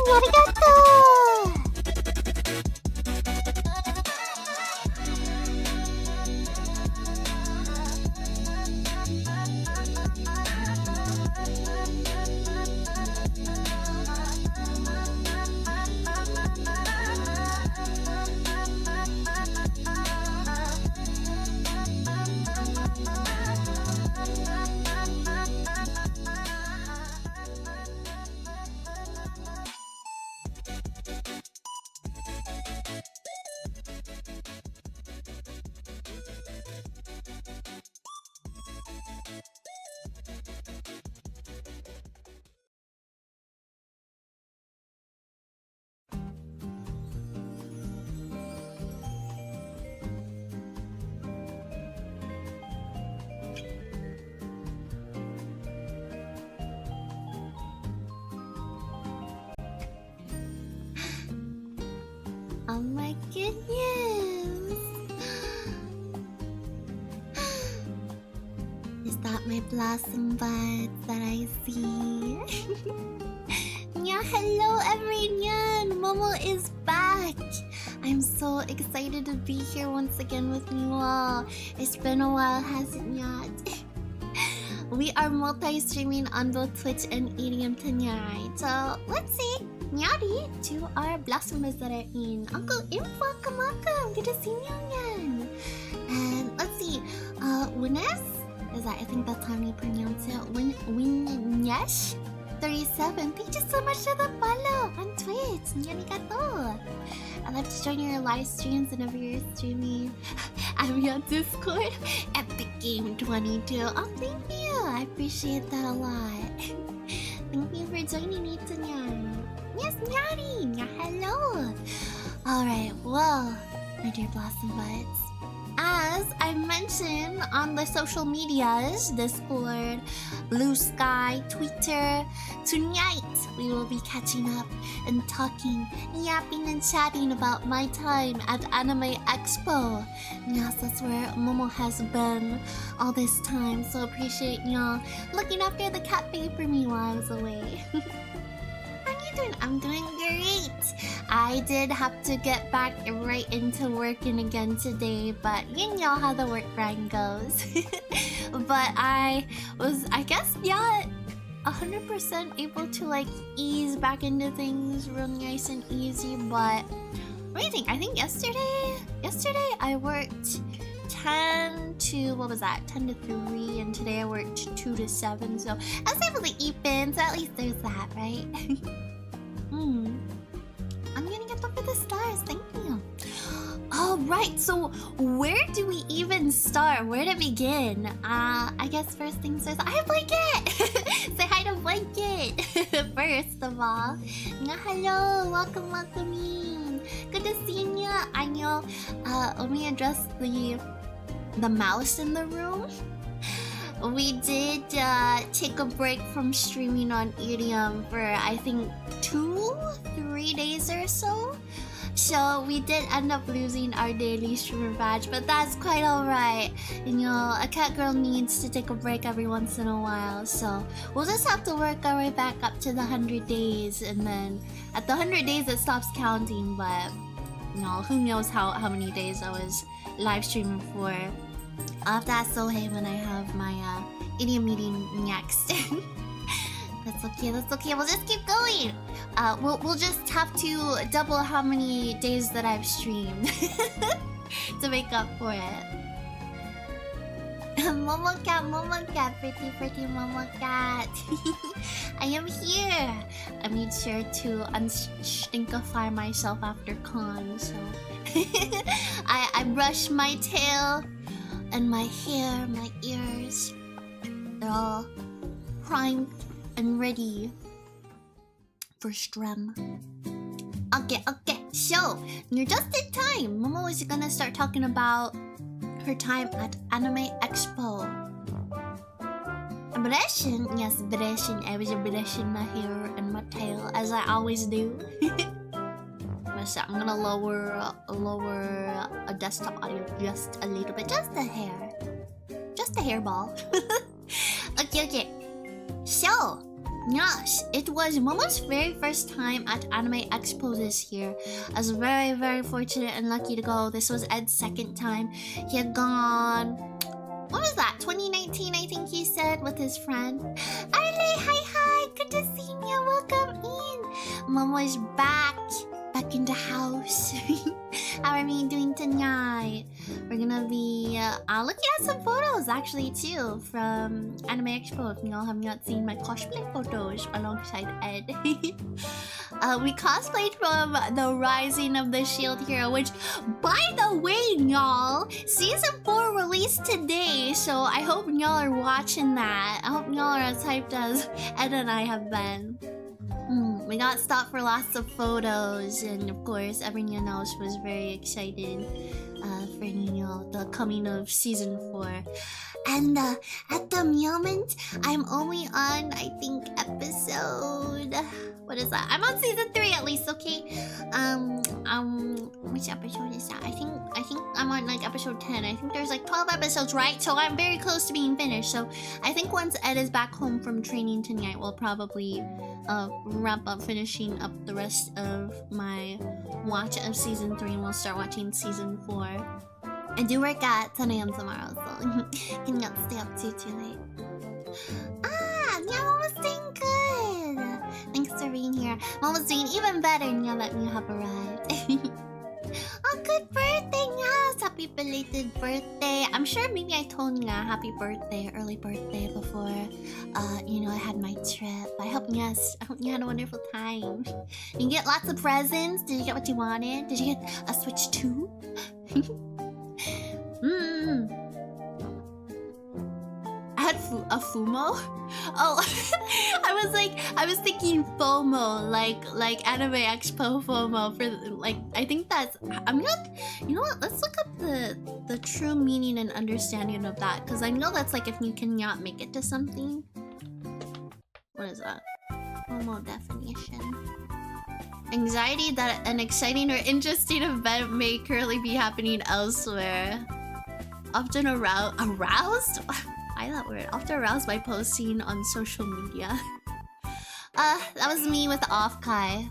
ありがとう。Oh my goodness. Is that my blossom buds that I see? Yeah, hello everyone! Momo is back! I'm so excited to be here once again with you all. It's been a while, hasn't it? We are multi-streaming on both Twitch and EDM tonight. So let's see. Nyari to our blossomers that are in. Uncle Imp, welcome. Good to see you again. And let's see. Wines? Is that, I think that's how you pronounce it. Winesh? 37. Thank you so much for the follow on Twitch. Arigato. I love to join your live streams whenever you're streaming. I'm on Discord. Epic Game 22. Oh, thank you. I appreciate that a lot. Thank you for joining me tonight. Yes, Nyari! Hello! Alright, well, my dear Blossom Buds. As I mentioned on the social medias, Discord, Blue Sky, Twitter, tonight we will be catching up and talking, yapping and chatting about my time at Anime Expo. Yes, that's where Momo has been all this time, so appreciate y'all looking after the cafe for me while I was away. I'm doing great. I did have to get back right into working again today, but you know how the work grind goes. But I was, I guess, yeah, 100% able to like ease back into things real nice and easy. But what do you think? I think yesterday I worked 10 to, what was that? 10 to 3, and today I worked 2 to 7. So I was able to even, so at least there's that, right? I'm gonna get up for the stars, thank you. Alright, so where do we even start? Where to begin? I guess first things first. Hi, Blanket! Say hi to Blanket! First of all. Hello, welcome in. Good to see you. I know, let me address the mouse in the room. We did take a break from streaming on EDM for I think 2-3 days or so. So we did end up losing our daily streamer badge, but that's quite alright. You know, a cat girl needs to take a break every once in a while, so we'll just have to work our way back up to the 100 days, and then at the 100 days it stops counting, but you know, who knows how many days I was live streaming for. I'll have to ask Sohei when I have my idiom meeting next. That's okay, we'll just keep going. We'll just have to double how many days that I've streamed to make up for it. Momo cat, pretty Momo cat. I am here. I made sure to unstinkify myself after con, so I brushed my tail and my hair, my ears. They're all primed and ready for stream. Okay, so you're just in time. Momo is gonna start talking about her time at Anime Expo. Brushing, yes, brushing. I was brushing my hair and my tail as I always do. So I'm gonna lower a desktop audio just a little bit, just a hairball. Okay. So Yes, it was Momo's very first time at Anime Expo this year. I was very, very fortunate and lucky to go. This was Ed's second time. He had gone... What was that? 2019, I think he said, with his friend. Arle, hi, good to see you. Welcome in. Momo is back in the house. How are we doing tonight? We're gonna be looking at some photos actually too from Anime Expo. If y'all have not seen my cosplay photos alongside Ed. We cosplayed from the Rising of the Shield Hero, which, by the way, y'all, Season 4 released today, so I hope y'all are watching that. I hope y'all are as hyped as Ed and I have been. We got stopped for lots of photos, and of course, everyone else was very excited for, you know, the coming of Season 4. And at the moment, I'm only on, I think, episode... What is that? I'm on Season 3 at least, okay? Which episode is that? I think I'm on like episode 10. I think there's like 12 episodes, right? So I'm very close to being finished. So I think once Ed is back home from training tonight, we'll probably wrap up finishing up the rest of my watch of Season 3 and we'll start watching Season 4. I do work at 10 a.m. tomorrow, so cannot stay up too late. Yeah, Momo's doing good. Thanks for being here. Momo's doing even better now that you have arrived. Oh, good birthday, yes! Happy belated birthday. I'm sure maybe I told you happy birthday, early birthday before, you know, I had my trip. I hope you had a wonderful time. Did you get lots of presents? Did you get what you wanted? Did you get a Switch 2? I had a FUMO? Oh, I was thinking FOMO, like Anime Expo FOMO for like, I think that's, you know what, let's look up the true meaning and understanding of that, because I know that's like if you cannot make it to something. What is that? FOMO definition. Anxiety that an exciting or interesting event may currently be happening elsewhere. Often aroused? I that word. Often aroused by posting on social media. That was me with Off Kai.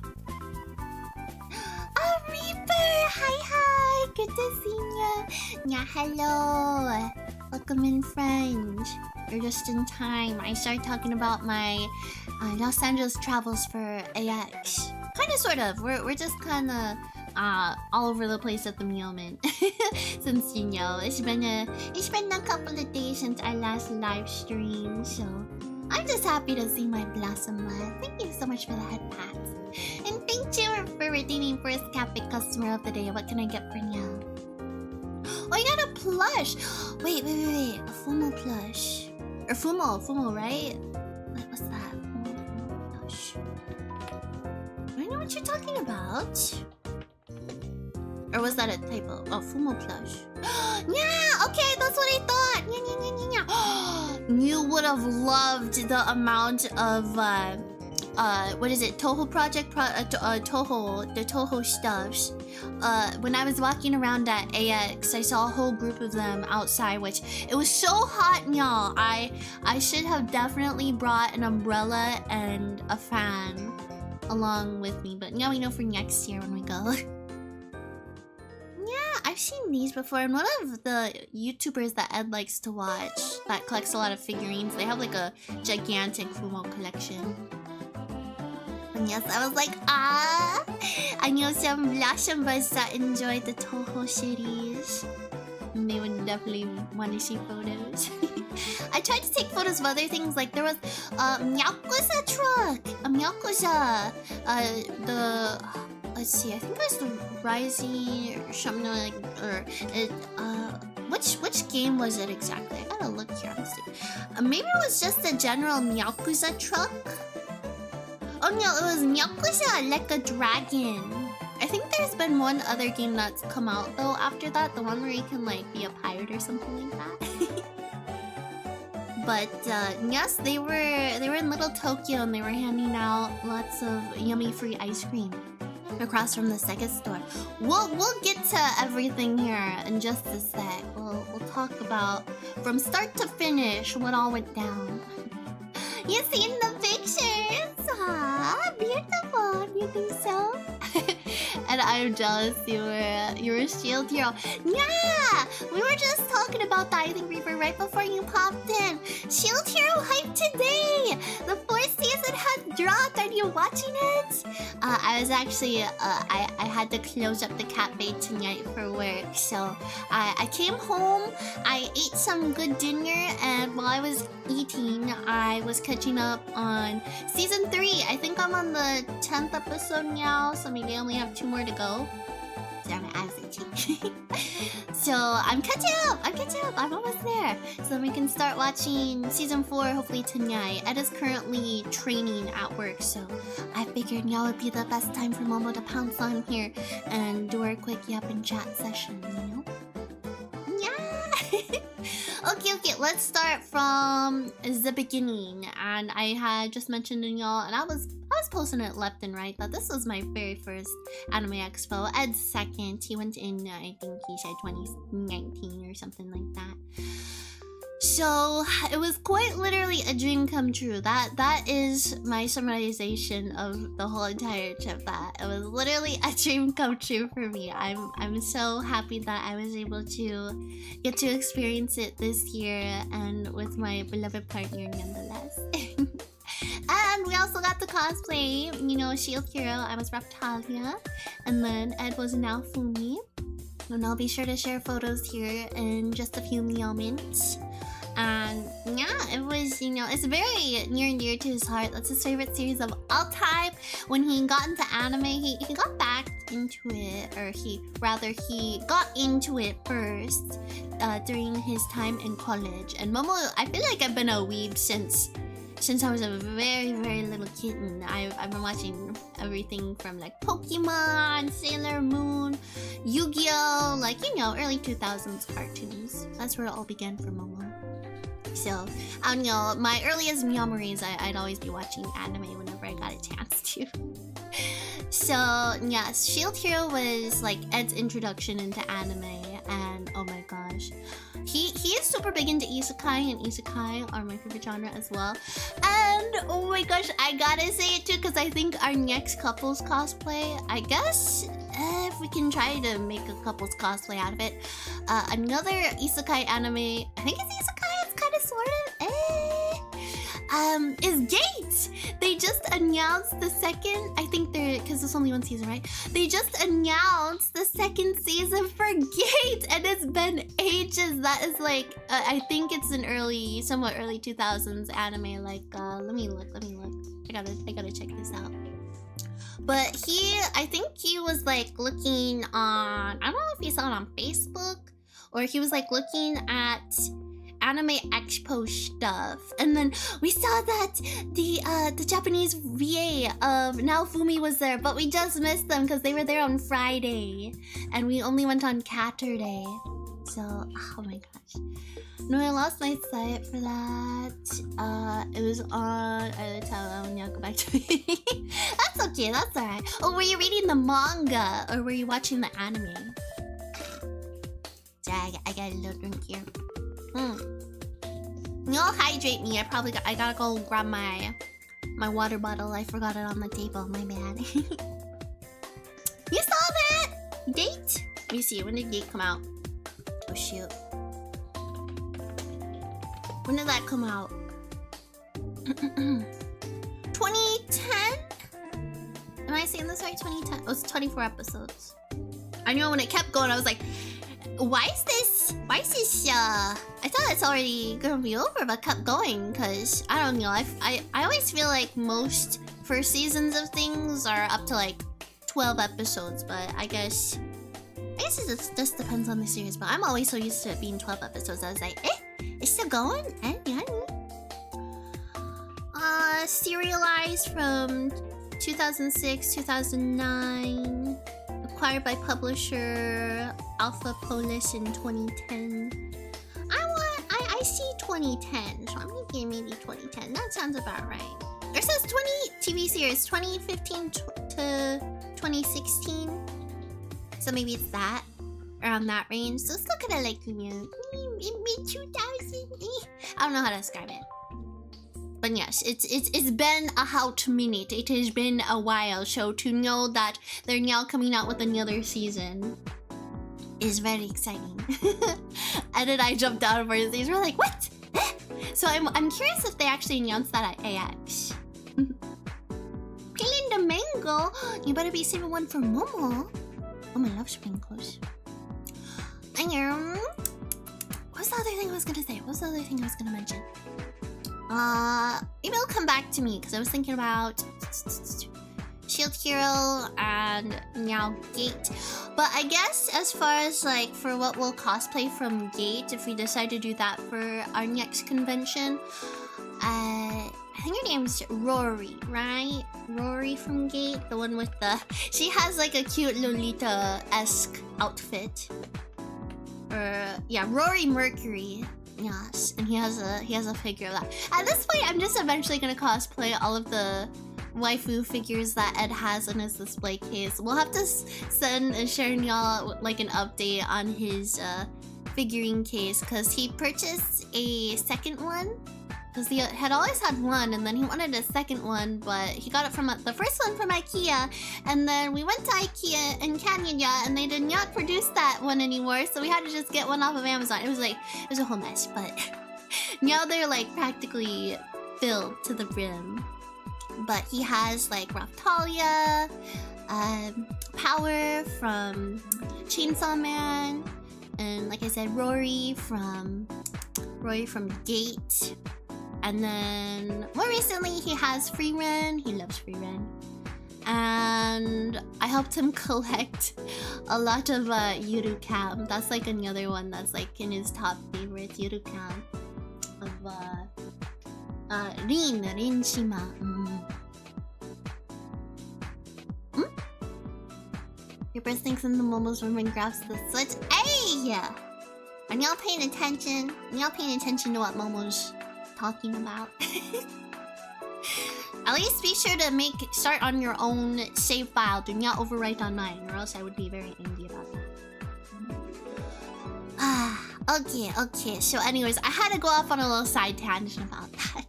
Oh, Reaper! Hi! Good to see ya! Yeah, hello! Welcome in, friend. You're just in time. I started talking about my Los Angeles travels for AX. Kinda, sort of. We're just kinda all over the place at the moment. Since, you know, it's been a couple of days since our last live stream, so I'm just happy to see my Blossom Love. Thank you so much for the head pats. And thank you for redeeming first Cafe Customer of the Day. What can I get for now? Oh, I got a plush! Wait. A Fumo plush. Or Fumo, right? Wait, what's that? Fumo plush. I don't know what you're talking about. Or was that a typo? Oh, Fumo plush. Yeah, okay, that's what I thought. Yeah. You would have loved the amount of what is it? Toho Project the Toho stuffs. When I was walking around at AX, I saw a whole group of them outside, which it was so hot, y'all. I should have definitely brought an umbrella and a fan along with me, but now we know for next year when we go. Yeah, I've seen these before, and one of the YouTubers that Ed likes to watch that collects a lot of figurines, they have like a gigantic Fumo collection. And yes, I was like, I know some Blossom Buds that enjoy the Toho series. And they would definitely want to see photos. I tried to take photos of other things, like there was a Myakuza truck! A Myakuza! Let's see, I think it was the Rising or something like, or it, which game was it exactly? I gotta look here, honestly. Maybe it was just a general Myakuza truck? Oh no, it was Myakuza like a dragon. I think there's been one other game that's come out though after that, the one where you can like be a pirate or something like that. But yes, they were in Little Tokyo and they were handing out lots of yummy free ice cream across from the Sega store. We'll get to everything here in just a sec. We'll talk about from start to finish what all went down. You seen the picture? god, you think so? And I'm jealous you were Shield Hero. Yeah! We were just talking about that, I think, Reaper, right before you popped in. Shield Hero hype today! The 4th season has dropped. Are you watching it? I was actually, I had to close up the cafe tonight for work. So I came home, I ate some good dinner, and while I was eating, I was catching up on season 3. I think I'm on the 10th episode now, so maybe I only have 2 more to go. Sorry, my eyes itchy. So I'm catching up. I'm almost there. So we can start watching season 4 hopefully tonight. Ed is currently training at work, so I figured now would be the best time for Momo to pounce on here and do our quick yap and chat session, you know? Yeah! Okay, let's start from the beginning. And I had just mentioned to y'all, and I was posting it left and right, that this was my very first Anime Expo. Ed's second. He went in, I think he said 2019 or something like that. So it was quite literally a dream come true. That is my summarization of the whole entire trip. That it was literally a dream come true for me. I'm so happy that I was able to get to experience it this year and with my beloved partner nonetheless. And we also got the cosplay, you know, Shield Hero. I was Raptalia, and then Ed was Naofumi. And I'll be sure to share photos here in just a few moments. And yeah, it was, you know, it's very near and dear to his heart. That's his favorite series of all time. When he got into anime, he got back into it, or he got into it first during his time in college. And Momo, I feel like I've been a weeb since I was a very, very little kitten. I've been watching everything from like Pokemon, Sailor Moon, Yu-Gi-Oh! Like, you know, early 2000s cartoons. That's where it all began for Momo. So, I don't know, my earliest meowmories, I'd always be watching anime whenever I got a chance to. So, yeah, Shield Hero was like Ed's introduction into anime, and oh my gosh. He is super big into isekai, and isekai are my favorite genre as well. And oh my gosh, I gotta say it too, because I think our next couples cosplay, I guess if we can try to make a couples cosplay out of it, another isekai anime, I think it's isekai, it's kind of sort of, is Gate. They just announced the second, I think because there's only one season, right? They just announced the second season for Gate, and it's been ages. That is like, I think it's an somewhat early 2000s anime. Like, let me look. I gotta check this out. But I think he was like looking on, I don't know if he saw it on Facebook, or he was like looking at Anime Expo stuff, and then we saw that the Japanese VA of Naofumi was there, but we just missed them because they were there on Friday, and we only went on Caturday. So, oh my gosh. No, I lost my sight for that. It was on. I'll go back to it. That's okay. That's alright. Oh, were you reading the manga or were you watching the anime? Sorry, I got a little drink here. Y'all hydrate me. I gotta go grab my water bottle. I forgot it on the table. My bad. You saw that? Date? Let me see. When did Date come out? Oh shoot. When did that come out? 2010? Am I saying this right? 2010? It was 24 episodes. I know when it kept going, I was like, why is this, I thought it's already gonna be over, but kept going, because, I don't know, I always feel like most first seasons of things are up to like 12 episodes, but I guess it just depends on the series, but I'm always so used to it being 12 episodes, I was like, it's still going? Yeah. Serialized from 2006, 2009, acquired by publisher Alpha Polis in 2010. I see 2010, so I'm thinking maybe 2010. That sounds about right. It says 20 TV series, 2015 to 2016. So maybe it's that, around that range. So it's still kind of like, you know, mid 2000. I don't know how to describe it. But yes, it's been a hot minute. It has been a while. So to know that they're now coming out with another season is very exciting. And then I jumped out of our seats. We're like, what? So I'm curious if they actually announced that at AX. Peeling the mango. You better be saving one for Momo. Momo loves mangoes. What's the other thing I was gonna say? What's the other thing I was gonna mention? Maybe it'll come back to me because I was thinking about Shield Hero and now Gate. But I guess as far as like for what we'll cosplay from Gate, if we decide to do that for our next convention, I think her name's Rory, right? Rory from Gate, the one with the... She has like a cute Lolita-esque outfit. Yeah, Rory Mercury. Yes, and he has a figure of that. At this point, I'm just eventually gonna cosplay all of the waifu figures that Ed has in his display case. We'll have to send Sharon y'all like an update on his figurine case because he purchased a second one. Because he had always had one, and then he wanted a second one, but he got it from the first one from IKEA, and then we went to IKEA in Canada, and they did not produce that one anymore, so we had to just get one off of Amazon. It was a whole mess, but now they're like practically filled to the brim. But he has like Raftalia, Power from Chainsaw Man, and like I said, Rory from Gate. And then more recently he has Freeren. He loves Freeren. And I helped him collect a lot of Yurukam. That's like another one that's like in his top favorites, Yurukam. Of Rin Shima. Your breast thinks in the Momo's room and grabs the switch. Hey! Are y'all paying attention? Are y'all paying attention to what Momo's talking about? At least be sure to start on your own save file. Do not overwrite on mine, or else I would be very angry about that. Okay. So anyways, I had to go off on a little side tangent about that.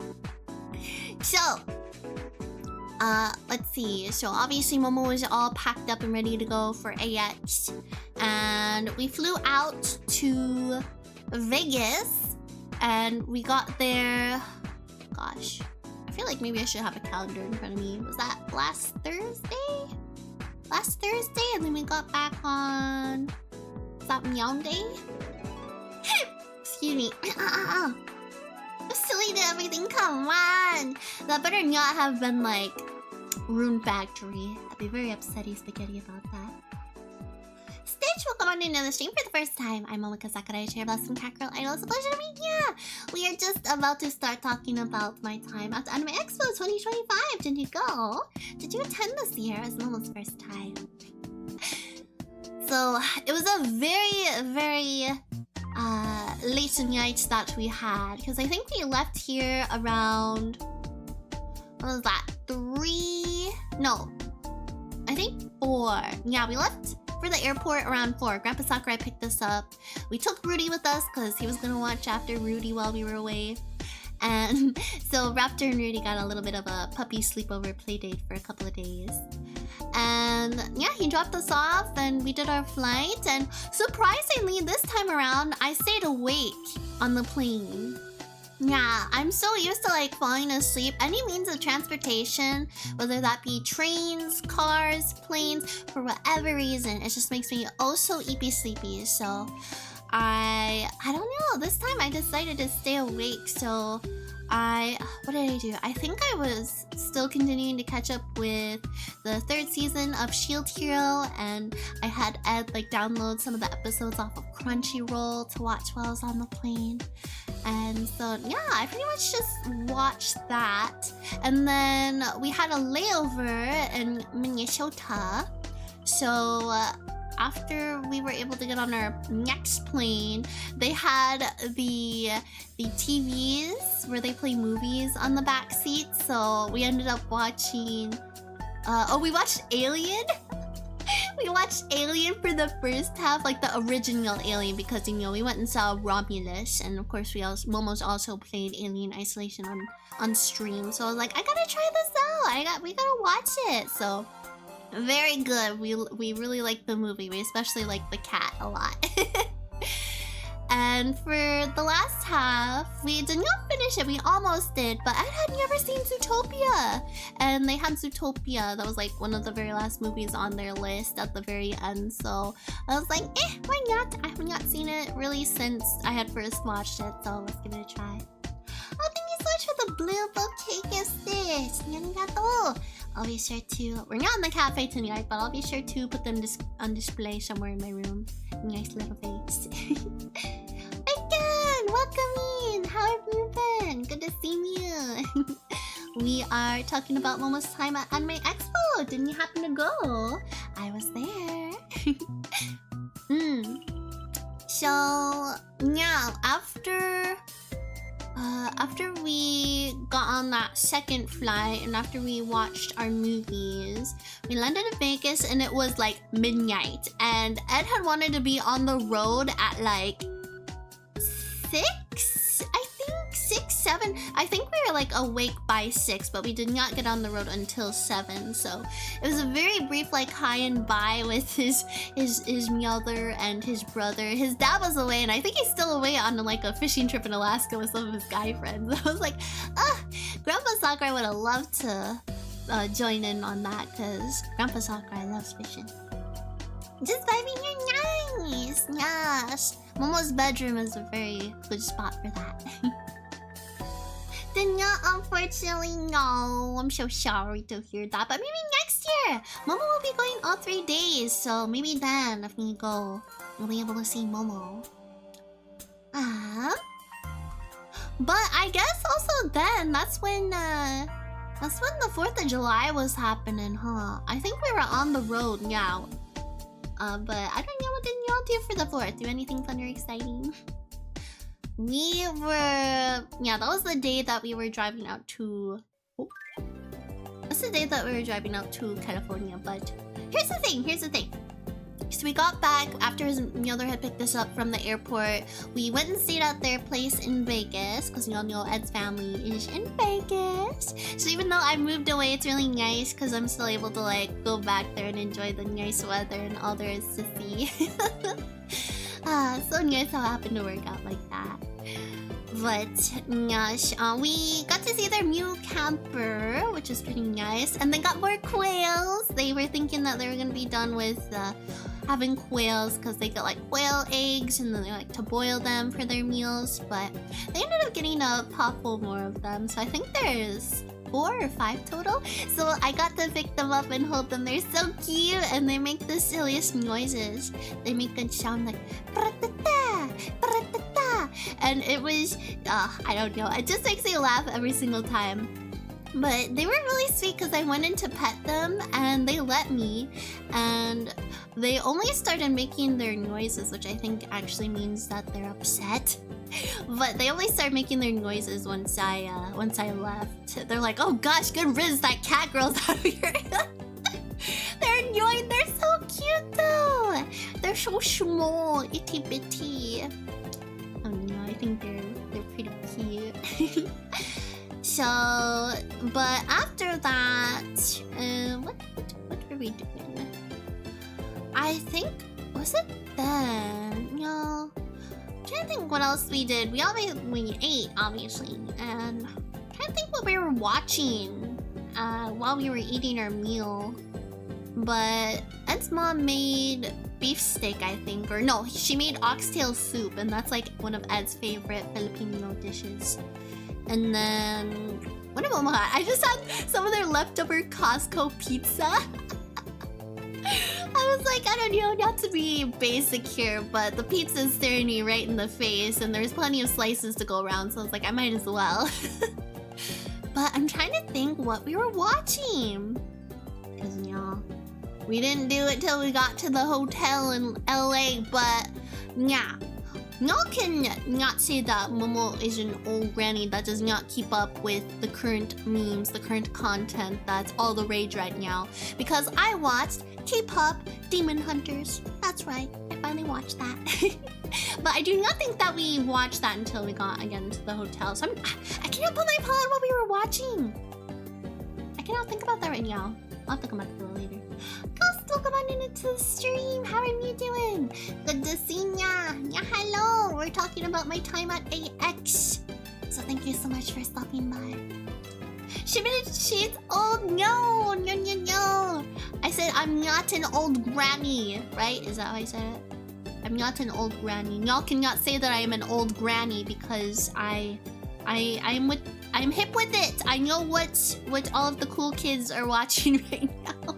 So, let's see. So obviously Momo was all packed up and ready to go for AX. And we flew out to Vegas. And we got there... Gosh. I feel like maybe I should have a calendar in front of me. Was that last Thursday? Last Thursday? And then we got back on... Was that Meow Day? Excuse me. Silly to everything, come on! That better not have been like... Rune Factory. I'd be very upsetty spaghetti about that. Stitch, welcome on into the stream for the first time. I'm Momika Sakurai, chair of some cat girl idol. It's a pleasure to meet you. We are just about to start talking about my time at the Anime Expo 2025. Did you go? Did you attend this year? It's Momo's first time. So it was a very, very late night that we had, because I think we left here around, what was that? 3? No, I think 4. Yeah, we left for the airport around 4. Grandpa Sakurai picked us up. We took Rudy with us because he was gonna watch after Rudy while we were away. And so Raptor and Rudy got a little bit of a puppy sleepover play date for a couple of days. And yeah, he dropped us off and we did our flight. And surprisingly, this time around, I stayed awake on the plane. Yeah, I'm so used to like falling asleep. Any means of transportation, whether that be trains, cars, planes, for whatever reason, it just makes me oh so sleepy. So I don't know. This time I decided to stay awake. So what did I do? I think I was still continuing to catch up with the 3rd season of Shield Hero, and I had Ed like download some of the episodes off of Crunchyroll to watch while I was on the plane. And so yeah, I pretty much just watched that. And then we had a layover in Minnesota. So after we were able to get on our next plane, they had the TVs where they play movies on the back seat. So we ended up watching we watched Alien. We watched Alien for the first half, like the original Alien, because, you know, we went and saw Romulus, and of course Momo's also played Alien Isolation on stream. So I was like, I gotta try this out. We gotta watch it. So very good. We really like the movie. We especially like the cat a lot. And for the last half, we did not finish it. We almost did, but Ed had never seen Zootopia. And they had Zootopia. That was like one of the very last movies on their list at the very end. So I was like, why not? I have not seen it really since I had first watched it. So let's give it a try. Oh, thank you so much for the blue bouquet sis. Arigato. I'll be sure to... We're not in the cafe tonight, but I'll be sure to put them on display somewhere in my room. Nice little face. Again, welcome in. How have you been? Good to see you. We are talking about Momo's time at Anime Expo. Didn't you happen to go? I was there. So, yeah, after we got on that second flight and after we watched our movies, we landed in Vegas and it was like midnight. And Ed had wanted to be on the road at like 6, I think 6, 7. I think we were like awake by 6, but we did not get on the road until 7. So it was a very brief like hi and bye with his mother and his brother. His dad was away, and I think he's still away on like a fishing trip in Alaska with some of his guy friends. I was like, Grandpa Sakurai would have loved to join in on that, because Grandpa Sakurai loves fishing. Just vibing here, nice. Yes. Momo's bedroom is a very good spot for that. Then yeah, unfortunately, no. I'm so sorry to hear that. But maybe next year, Momo will be going all 3 days. So maybe then, if we go, we'll be able to see Momo. But I guess also then, that's when the 4th of July was happening, huh? I think we were on the road, yeah. But I don't know, what did y'all do for the 4th? Do anything fun or exciting? Yeah, that was the day that we were driving out to... That's the day that we were driving out to California, but... Here's the thing. So we got back after his mother had picked us up from the airport. We went and stayed at their place in Vegas, because y'all know Ed's family is in Vegas. So even though I moved away, it's really nice because I'm still able to like go back there and enjoy the nice weather and all there is to see. So nice how it happened to work out like that. But gosh, we got to see their new camper, which is pretty nice. And they got more quails. They were thinking that they were going to be done with having quails because they get like quail eggs and then they like to boil them for their meals. But they ended up getting a pot full more of them. So I think there's 4 or 5 total. So I got to pick them up and hold them. They're so cute and they make the silliest noises. They make a sound like "Pra-ta-ta, pra-ta-ta." And it was, I don't know, it just makes me laugh every single time. But they were really sweet because I went in to pet them and they let me. And they only started making their noises, which I think actually means that they're upset. But they only started making their noises once I left. They're like, oh gosh, good riddance, that cat girl's out of here. They're annoying, they're so cute though. They're so small, itty bitty. Oh no, I think they're pretty cute. So, but after that, what were we doing? I think, was it then? No. I'm trying to think what else we did. We ate, obviously, and I'm trying to think what we were watching while we were eating our meal. But Ed's mom made beef steak, I think, or no, she made oxtail soup, and that's like one of Ed's favorite Filipino dishes. And then, what did Momo have? I just had some of their leftover Costco pizza. I was like, I don't know, not to be basic here, but the pizza is staring me right in the face, and there's plenty of slices to go around, so I was like, I might as well. But I'm trying to think what we were watching. Because, you know, we didn't do it till we got to the hotel in LA, but yeah. Y'all can not say that Momo is an old granny that does not keep up with the current memes, the current content that's all the rage right now. Because I watched K-pop Demon Hunters. That's right, I finally watched that. But I do not think that we watched that until we got again to the hotel. So I cannot put my paw on what we were watching. I cannot think about that right now. I'll have to come back to it later. Ghost, welcome on into the stream. How are you doing? Good to see ya. Yeah, hello. We're talking about my time at AX. So thank you so much for stopping by. She's old. No. I said I'm not an old granny, right? Is that how I said it? I'm not an old granny. Y'all cannot say that I am an old granny because I'm hip with it. I know what all of the cool kids are watching right now.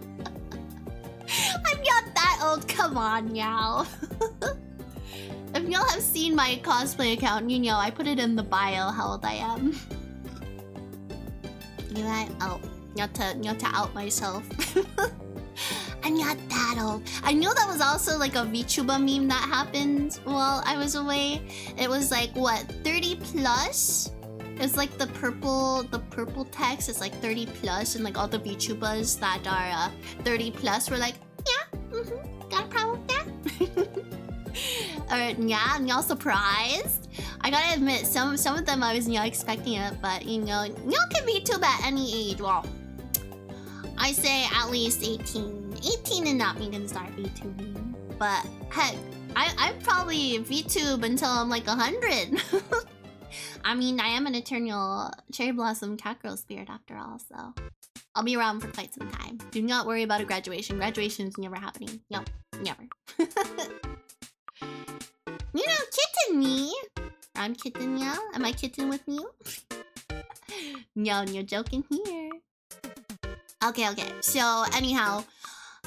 I'm not that old. Come on, y'all. If y'all have seen my cosplay account, you know I put it in the bio how old I am. You know, oh, not to out myself. I'm not that old. I know that was also like a VTuber meme that happened while I was away. It was like what, 30 plus? It's like the purple text is like 30 plus, and like all the VTubers that are 30 plus were like, yeah, got a problem with that? Yeah, and y'all surprised? I gotta admit, some of them I was not expecting it, but you know, y'all can VTube at any age. Well, I say at least 18. 18 and up you can start VTubing. But heck, I probably VTube until I'm like 100. I mean, I am an eternal cherry blossom cat girl spirit after all, so I'll be around for quite some time. Do not worry about a graduation. Graduation is never happening. No, never. You know, kitten me. I'm kitten, yeah? Am I kitten with you? No, you're joking here. Okay. So anyhow,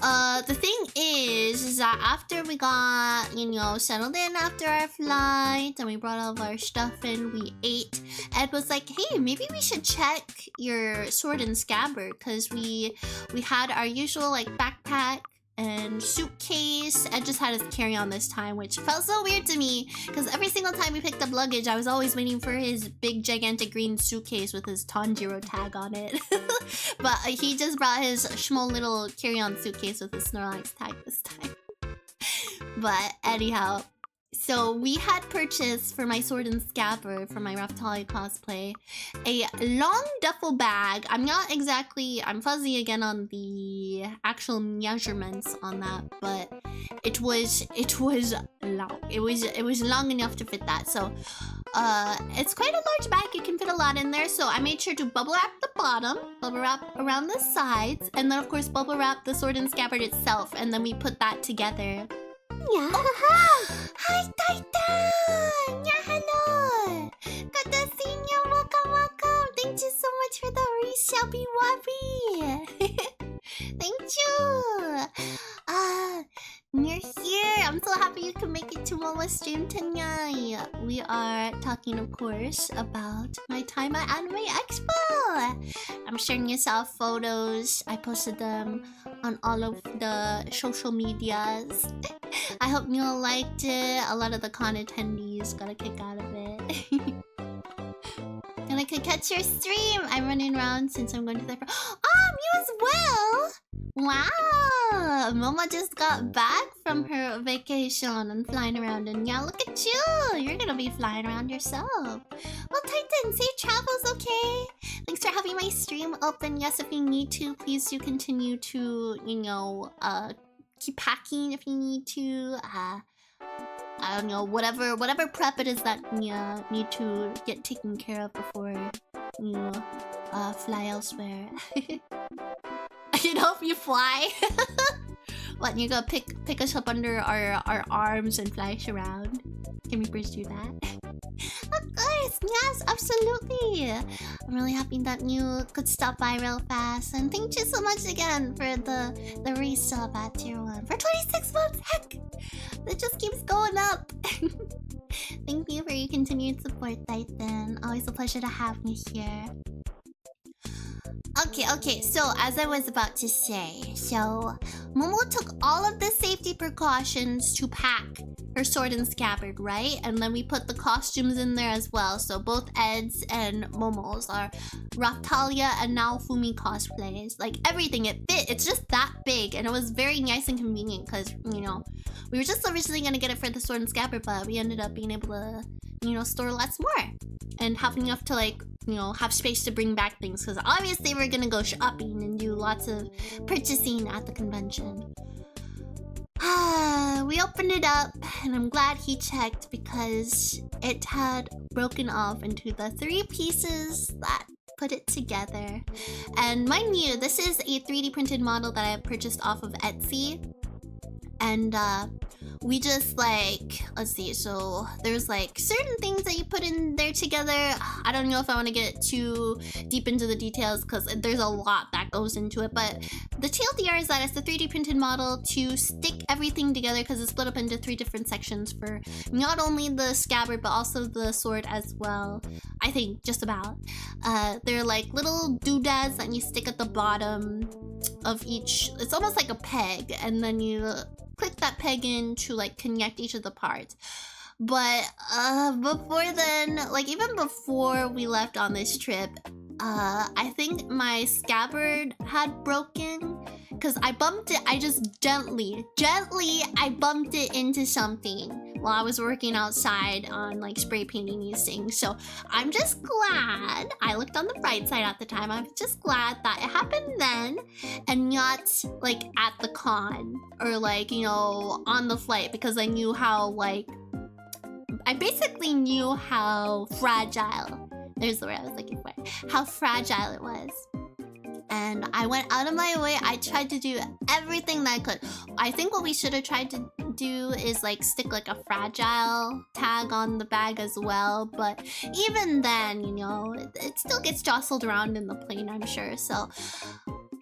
the thing is that after we got, you know, settled in after our flight and we brought all of our stuff in, we ate, Ed was like, hey, maybe we should check your sword and scabbard, because we had our usual like backpack and suitcase. Ed just had his carry-on this time, which felt so weird to me because every single time we picked up luggage, I was always waiting for his big gigantic green suitcase with his Tanjiro tag on it. But he just brought his small little carry-on suitcase with his Snorlax tag this time. But anyhow, so we had purchased for my sword and scabbard for my Raftali cosplay a long duffel bag. I'm fuzzy again on the actual measurements on that, but it was long. It was long enough to fit that. So it's quite a large bag. You can fit a lot in there. So I made sure to bubble wrap the bottom, bubble wrap around the sides, and then of course bubble wrap the sword and scabbard itself, and then we put that together. Yeah. Oh, hi, Titan! Yeah, hello! Good to see you! Welcome! Thank you so much for the reshabby wabby! Thank you! You're here! I'm so happy you can make it to Momo's stream tonight! We are talking, of course, about my time at Anime Expo! I'm sure you saw photos. I posted them on all of the social medias. I hope you all liked it. A lot of the con attendees got a kick out of it. And I could catch your stream. I'm running around since I'm going to the... you as well! Wow! Momo just got back from her vacation and flying around, and yeah, look at you! You're gonna be flying around yourself. Well, Titan, safe travels, okay? Thanks for having my stream open. Yes, if you need to, please do continue to, you know, keep packing if you need to. I don't know, whatever prep it is that you need to get taken care of before you fly elsewhere. I can help you fly. What, you gonna pick us up under our arms and fly us around? Can we please do that? Of course, yes, absolutely. I'm really happy that you could stop by real fast, and thank you so much again for the resub at tier 1 for 26 months. Heck, it just keeps going up. Thank you for your continued support, Titan. Always a pleasure to have you here. Okay. So as I was about to say, so Momo took all of the safety precautions to pack her sword and scabbard, right? And then we put the costumes in there as well. So both Ed's and Momo's are Raftalia and now Fumi cosplays. Like everything, it fit. It's just that big, and it was very nice and convenient because, you know, we were just originally gonna get it for the sword and scabbard, but we ended up being able to, you know, store lots more and have enough to, like, you know, have space to bring back things, because obviously we're gonna go shopping and do lots of purchasing at the convention. We opened it up, and I'm glad he checked because it had broken off into the 3 pieces that put it together. And mind you, this is a 3D printed model that I purchased off of Etsy. And we just, like, let's see, so there's like certain things that you put in there together. I don't know if I want to get too deep into the details because there's a lot that goes into it, but the TLDR is that it's the 3D printed model to stick everything together because it's split up into 3 different sections for not only the scabbard but also the sword as well. I think just about. They're like little doodads that you stick at the bottom of each. It's almost like a peg, and then you click that peg in to like connect each of the parts. But before then, like even before we left on this trip, I think my scabbard had broken because I bumped it. I just gently I bumped it into something while I was working outside on like spray painting these things. So I'm just glad I looked on the bright side at the time. I'm just glad that it happened then and not like at the con or like, you know, on the flight, because I knew how like, I basically knew how fragile, there's the word I was looking for, how fragile it was. And I went out of my way. I tried to do everything that I could. I think what we should have tried to do is like stick like a fragile tag on the bag as well. But even then, you know, it still gets jostled around in the plane, I'm sure. So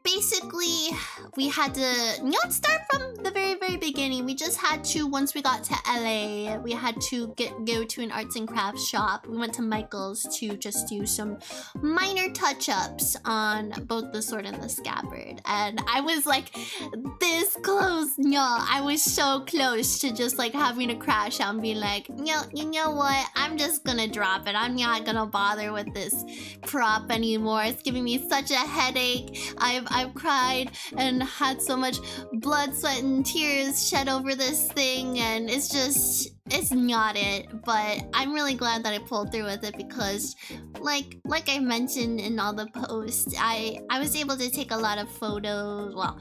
basically, we had to not start from the very beginning. We just had to, once we got to LA, we had to go to an arts and crafts shop. We went to Michael's to just do some minor touch-ups on both the sword and the scabbard. And I was like this close, y'all. I was so close to just like having a crash out and being like, you know what? I'm just gonna drop it. I'm not gonna bother with this prop anymore. It's giving me such a headache. I've cried and had so much blood, sweat, and tears shed over this thing, and it's not it. But I'm really glad that I pulled through with it because like I mentioned in all the posts, I was able to take a lot of photos. Well,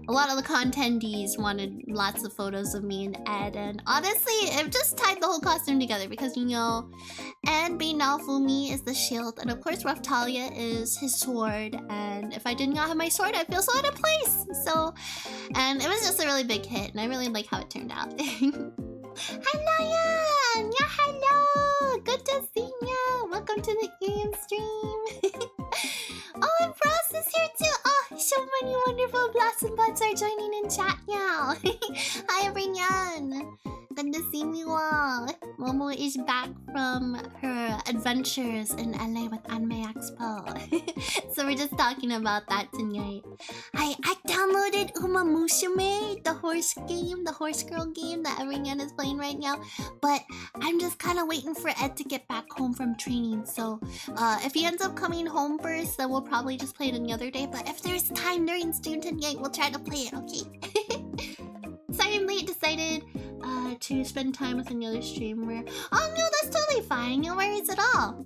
a lot of the contentees wanted lots of photos of me and Ed, and honestly it just tied the whole costume together because, you know, Ed being Naofumi is the shield, and of course Raftalia is his sword, and if I did not have my sword I'd feel so out of place. So, and it was just a really big hit, and I really like how it turned out. Hello, Yan! Yeah, hello! Good to see ya! Welcome to the game stream! Oh, and Frost is here too! Oh, so many wonderful Blossom Buds are joining in chat now! Hi, everyone! Good to see you all! Momo is back from her adventures in LA with Anime Expo. So we're just talking about that tonight. I downloaded Uma Musume, the horse game, the horse girl game that everyone is playing right now. But I'm just kind of waiting for Ed to get back home from training. So if he ends up coming home first, then we'll probably just play it another day. But if there's time during stream tonight, we'll try to play it, okay? Sorry I'm late, decided to spend time with another streamer. Oh no, that's totally fine. No worries at all.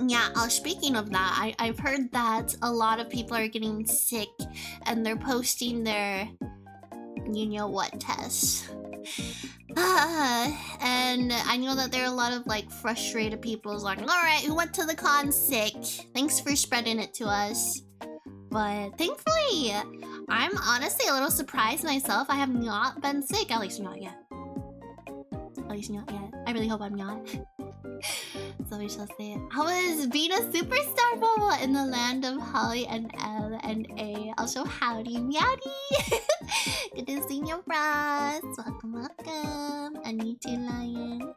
Yeah, speaking of that, I've heard that a lot of people are getting sick and they're posting their you-know-what tests. And I know that there are a lot of like frustrated people who's like, alright, who went to the con sick? Thanks for spreading it to us. But thankfully, I'm honestly a little surprised myself. I have not been sick, at least not yet. At least not yet. I really hope I'm not. So we shall see. How is being a superstar, Momo, in the land of Holly and L and A? Also, howdy, meowdy. Good to see you, Ross. Welcome, welcome. And you too, Lion.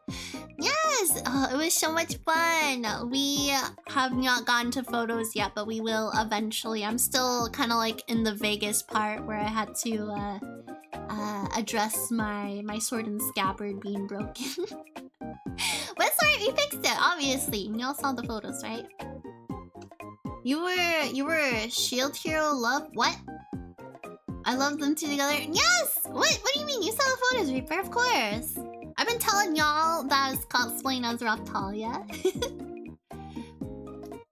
Yes! Oh, it was so much fun. We have not gotten to photos yet, but we will eventually. I'm still kind of like in the Vegas part where I had to address my sword and scabbard being broken. But sorry, we fixed it, obviously. Y'all saw the photos, right? You were Shield Hero Love? What? I love them two together. Yes! What do you mean? You saw the photos, Reaper? Of course. I've been telling y'all that I was cosplaying as Raptalia.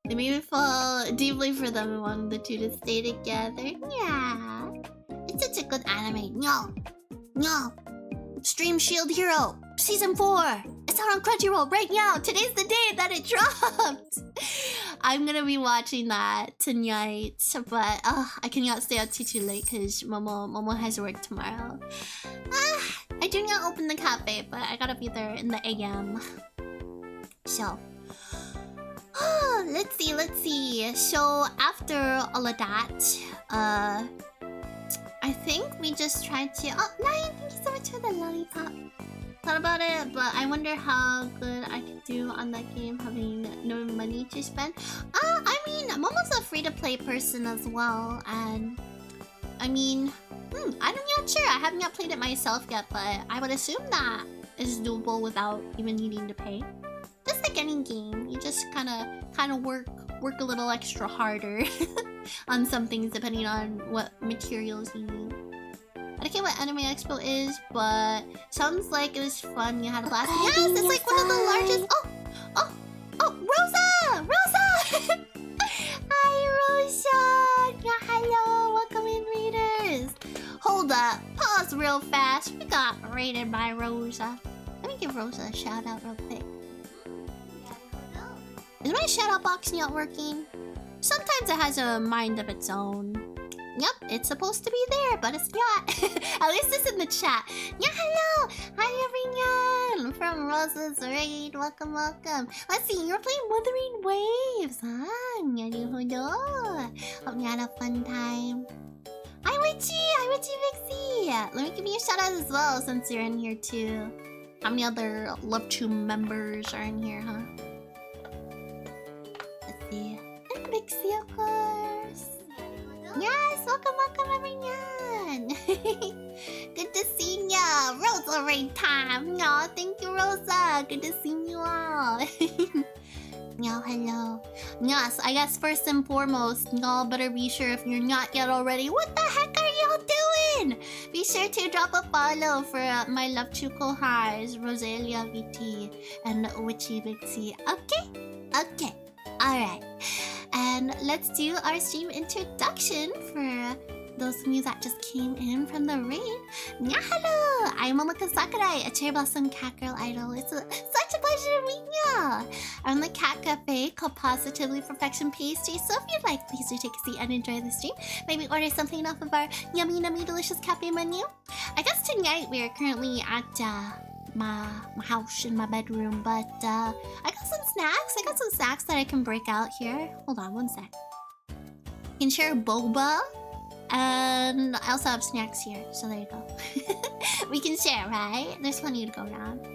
They made me fall deeply for them and wanted the two to stay together. Yeah. It's such a good anime. No. Stream Shield Hero Season 4. It's out on Crunchyroll right now. Today's the day that it dropped. I'm gonna be watching that tonight, but I cannot stay out too late because Momo has work tomorrow. I do not open the cafe, but I gotta be there in the AM. So, let's see. So after all of that, I think we just tried to. Oh, Lion, thank you so much for the lollipop. Thought about it, but I wonder how good I could do on that game having no money to spend. I mean, Momo's a free-to-play person as well, and I mean, I'm not sure. I have not played it myself yet, but I would assume that is doable without even needing to pay. Just like any game, you just kind of work a little extra harder on some things depending on what materials you need. I don't care what Anime Expo is, but sounds like it was fun. You had a blast. Yes, it's like one of the largest. Oh, Rosa! Hi, Rosa! Yeah, hello, welcome in, readers. Hold up, pause real fast. We got rated by Rosa. Let me give Rosa a shout out real quick. Is my shout out box not working? Sometimes it has a mind of its own. Yep, it's supposed to be there, but it's not. At least it's in the chat. Yeah, hello! Hi, everyone! From Rosa's Raid. Welcome. Let's see, you're playing Wuthering Waves. Hope you had a fun time. Hi, Witchy Vixie! Let me give you a shout out as well, since you're in here too. How many other Love-Chu members are in here, huh? Let's see. And Vixie, of course. Yes, welcome everyone. Good to see ya. Rosa raid time. No, thank you, Rosa. Good to see you all. Yo, hello. Yes, I guess first and foremost, y'all better be sure if you're not yet already. What the heck are y'all doing? Be sure to drop a follow for my Love-Chu highs, Roselia VT, and Witchy Vixie. Okay. Alright. And let's do our stream introduction for those of you that just came in from the raid. Yeah, hello! I'm Momo Sakurai, a Cherry Blossom cat girl idol. It's such a pleasure to meet ya! I'm in the cat cafe called Positively Perfection Pastry, so if you'd like, please do take a seat and enjoy the stream. Maybe order something off of our yummy delicious cafe menu. I guess tonight we are currently at my house in my bedroom, but I got some snacks. I got some snacks that I can break out here. Hold on one sec. I can share boba, and I also have snacks here, so there you go. We can share, right? There's plenty to go around.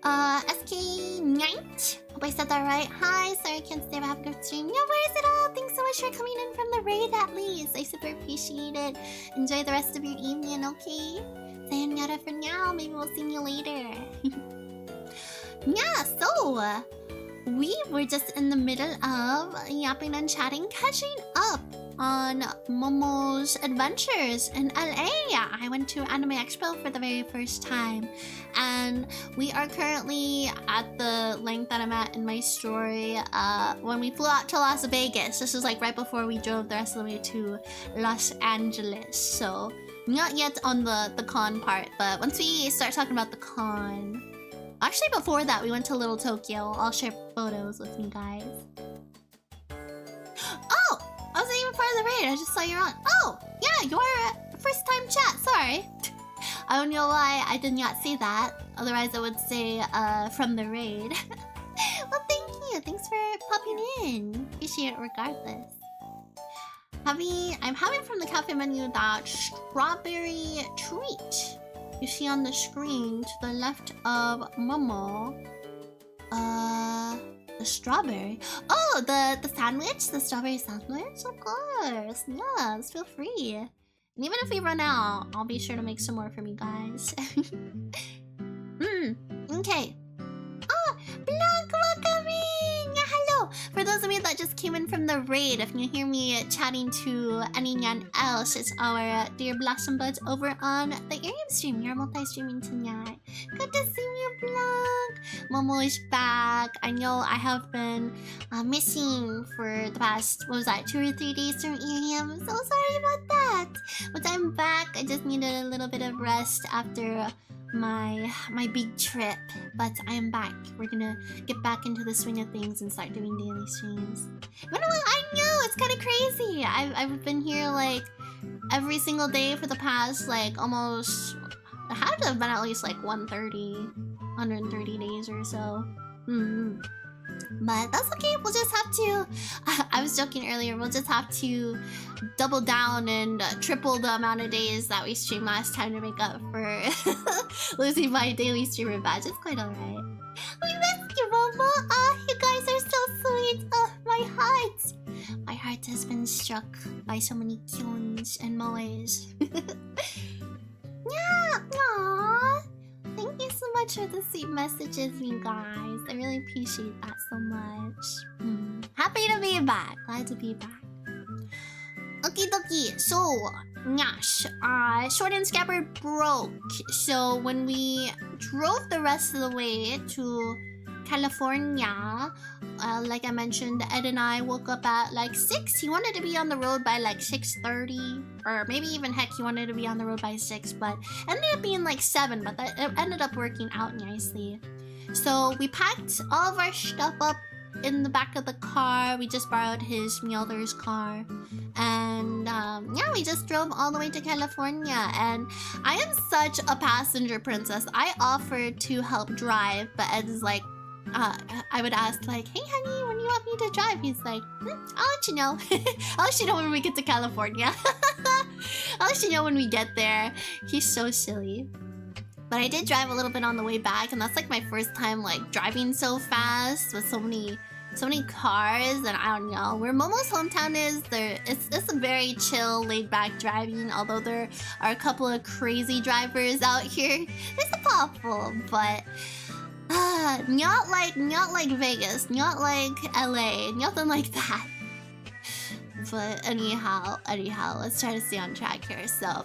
SK Knight. Hope I said that right. Hi, sorry I can't stay, but have a good stream. Yeah, where is it all? Thanks so much for coming in from the raid at least. I super appreciate it. Enjoy the rest of your evening, okay? Sayonara for now. Maybe we'll see you later. Yeah, so we were just in the middle of yapping and chatting, catching up on Momo's adventures in LA. I went to Anime Expo for the very first time, and we are currently at the length that I'm at in my story when we flew out to Las Vegas. This was like right before we drove the rest of the way to Los Angeles, so not yet on the con part, but once we start talking about the con. Actually, before that, we went to Little Tokyo. I'll share photos with you guys. Oh! I wasn't even part of the raid. I just saw you're on. Oh! Yeah, you're first time chat. Sorry. I don't know why I did not see that. Otherwise, I would say from the raid. Well, thank you. Thanks for popping in. Appreciate it regardless. I'm having from the cafe menu that strawberry treat you see on the screen to the left of Momo. The strawberry. Oh, the sandwich, the strawberry sandwich. Of course, yes. Feel free. And even if we run out, I'll be sure to make some more for you guys. Okay. Oh, Blanc, welcoming! Yeah, hello! For those of you that just came in from the raid, if you hear me chatting to anyone else, it's our dear Blossom Buds over on the Arium stream. You're multi-streaming tonight. Good to see you, Blanc! Momo is back. I know I have been missing for the past, what was that, 2 or 3 days from Arium. I'm so sorry about that. But I'm back. I just needed a little bit of rest after my big trip, but I am back. We're gonna get back into the swing of things and start doing daily streams. But I know it's kind of crazy. I've been here like every single day for the past like almost, it had to have been at least like 130 days or so. But that's okay. We'll just have to, I was joking earlier, we'll just have to double down and triple the amount of days that we streamed last time to make up for losing my daily streamer badge. It's quite alright. We missed you, Momo. You guys are so sweet. My heart has been struck by so many kyons and moes. Yeah, aww. Thank you so much for the sweet messages, you guys. I really appreciate that so much. Happy to be back. Glad to be back. Okie dokie. So, Nyash, Sword and Scabbard broke. So when we drove the rest of the way to California, like I mentioned, Ed and I woke up at like 6. He wanted to be on the road by like 6:30, or maybe even heck, he wanted to be on the road by 6, but ended up being like 7. But that it ended up working out nicely. So we packed all of our stuff up in the back of the car. We just borrowed his Mjolnir's car, and yeah, we just drove all the way to California. And I am such a passenger princess. I offered to help drive, but Ed's like, I would ask like, hey honey, when do you want me to drive? He's like, I'll let you know. I'll let you know when we get to California. I'll let you know when we get there. He's so silly. But I did drive a little bit on the way back, and that's like my first time like driving so fast with so many cars. And I don't know, where Momo's hometown is, it's a very chill, laid back driving, although there are a couple of crazy drivers out here. There's a couple, but not like Vegas, not like LA, nothing like that. But anyhow, let's try to stay on track here. So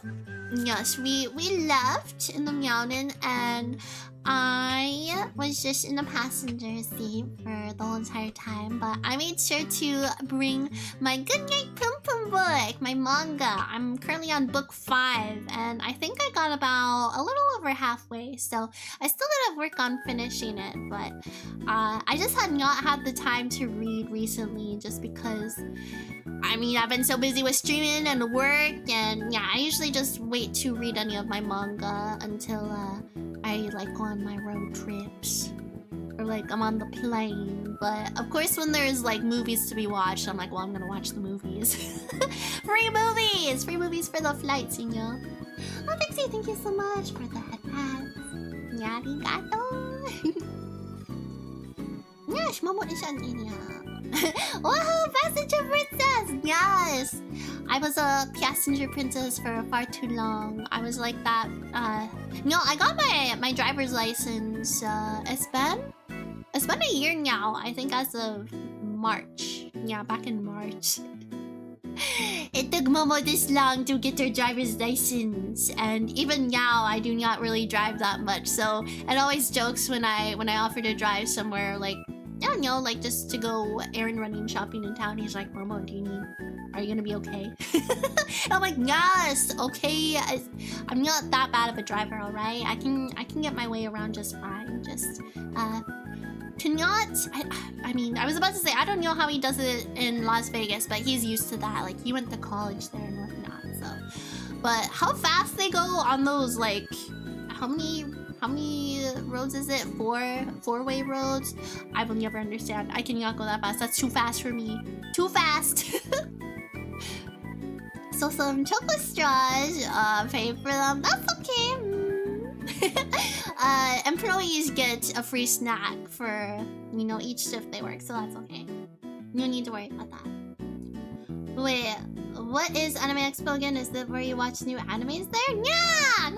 yes, we left in the mountain, and I was just in the passenger seat for the whole entire time, but I made sure to bring my Good Night Pum Pum book, my manga. I'm currently on book 5, and I think I got about a little over halfway, so I still gotta work on finishing it, but I just had not had the time to read recently, just because I mean, I've been so busy with streaming and work, and yeah, I usually just wait to read any of my manga until I like go on my road trips, or like I'm on the plane. But of course, when there's like movies to be watched, I'm like, well, I'm gonna watch the movies. Free movies for the flights, you know. Oh, Pixie, thank you so much for the headpats. Arigato. Yes, Momo is an idiot. Wow, passenger princess! Yes! I was a passenger princess for far too long. I was like that. No, I got my driver's license. It's been a year now. I think as of March. Yeah, back in March. It took Momo this long to get her driver's license, and even now I do not really drive that much. So it always jokes when I offer to drive somewhere, like, I don't know, like just to go errand running, shopping in town. He's like, Momo, are you gonna be okay? I'm like, yes, okay. I'm not that bad of a driver, all right? I can get my way around just fine. Just I mean, I was about to say, I don't know how he does it in Las Vegas, but he's used to that. Like, he went to college there and whatnot, so. But how fast they go on those, like, how many roads is it? Four-way roads? I will never understand. I cannot go that fast. That's too fast for me. Too fast. So some chocolate straws, pay for them. That's okay. Employees get a free snack for, you know, each shift they work, so that's okay. No need to worry about that. Wait, what is Anime Expo again? Is that where you watch new animes there? Yeah!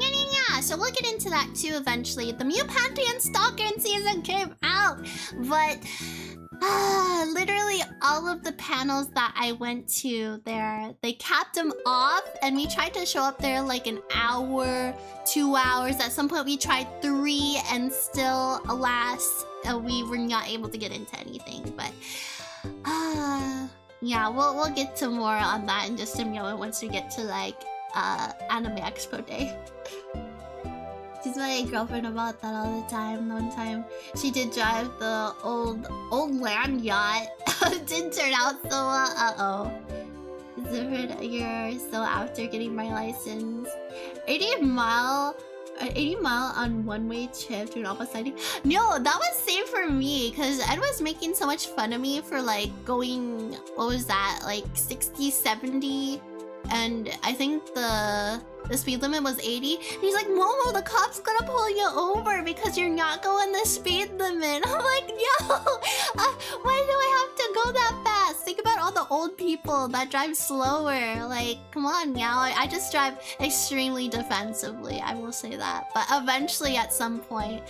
So we'll get into that too eventually. The Mew Pantheon Stalker season came out, but literally all of the panels that I went to there, they capped them off, and we tried to show up there like an hour, 2 hours. At some point we tried 3, and still, alas, we were not able to get into anything. But yeah, we'll get to more on that in just a moment once we get to like Anime Expo day. She's my girlfriend about that all the time. One time, she did drive the old land yacht. It didn't turn out so well. It's different year, so after getting my license. 80 mile on one-way trip to an Alpha sighting. No, that was same for me, because Ed was making so much fun of me for like going, what was that, like 60, 70, and I think the speed limit was 80. And he's like, Momo, the cop's gonna pull you over because you're not going the speed limit. I'm like, yo, why do I have to go that fast? Think about all the old people that drive slower. Like, come on, now. I just drive extremely defensively, I will say that. But eventually, at some point,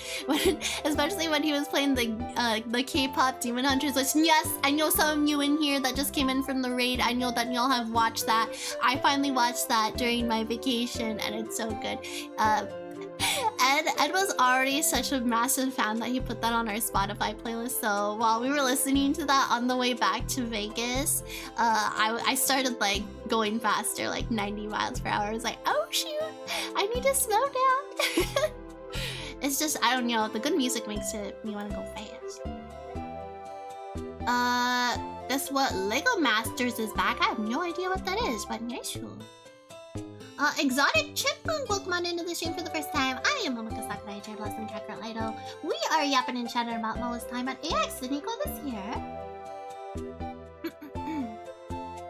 especially when he was playing the K-pop Demon Hunters, which, yes, I know some of you in here that just came in from the raid. I know that y'all have watched that. I finally watched that during my vacation, and it's so good. Ed was already such a massive fan that he put that on our Spotify playlist. So while we were listening to that on the way back to Vegas, I started like going faster, like 90 miles per hour. I was like, oh shoot, I need to slow down. It's just, I don't know, the good music makes me want to go fast. Guess what? Lego Masters is back. I have no idea what that is, but nice. Exotic chipmunk Pokemon into the stream for the first time. I am Momo Sakurai, Chair Blast and Kakarot Lido. We are yapping and chatting about Momo's time at AX Nico this year.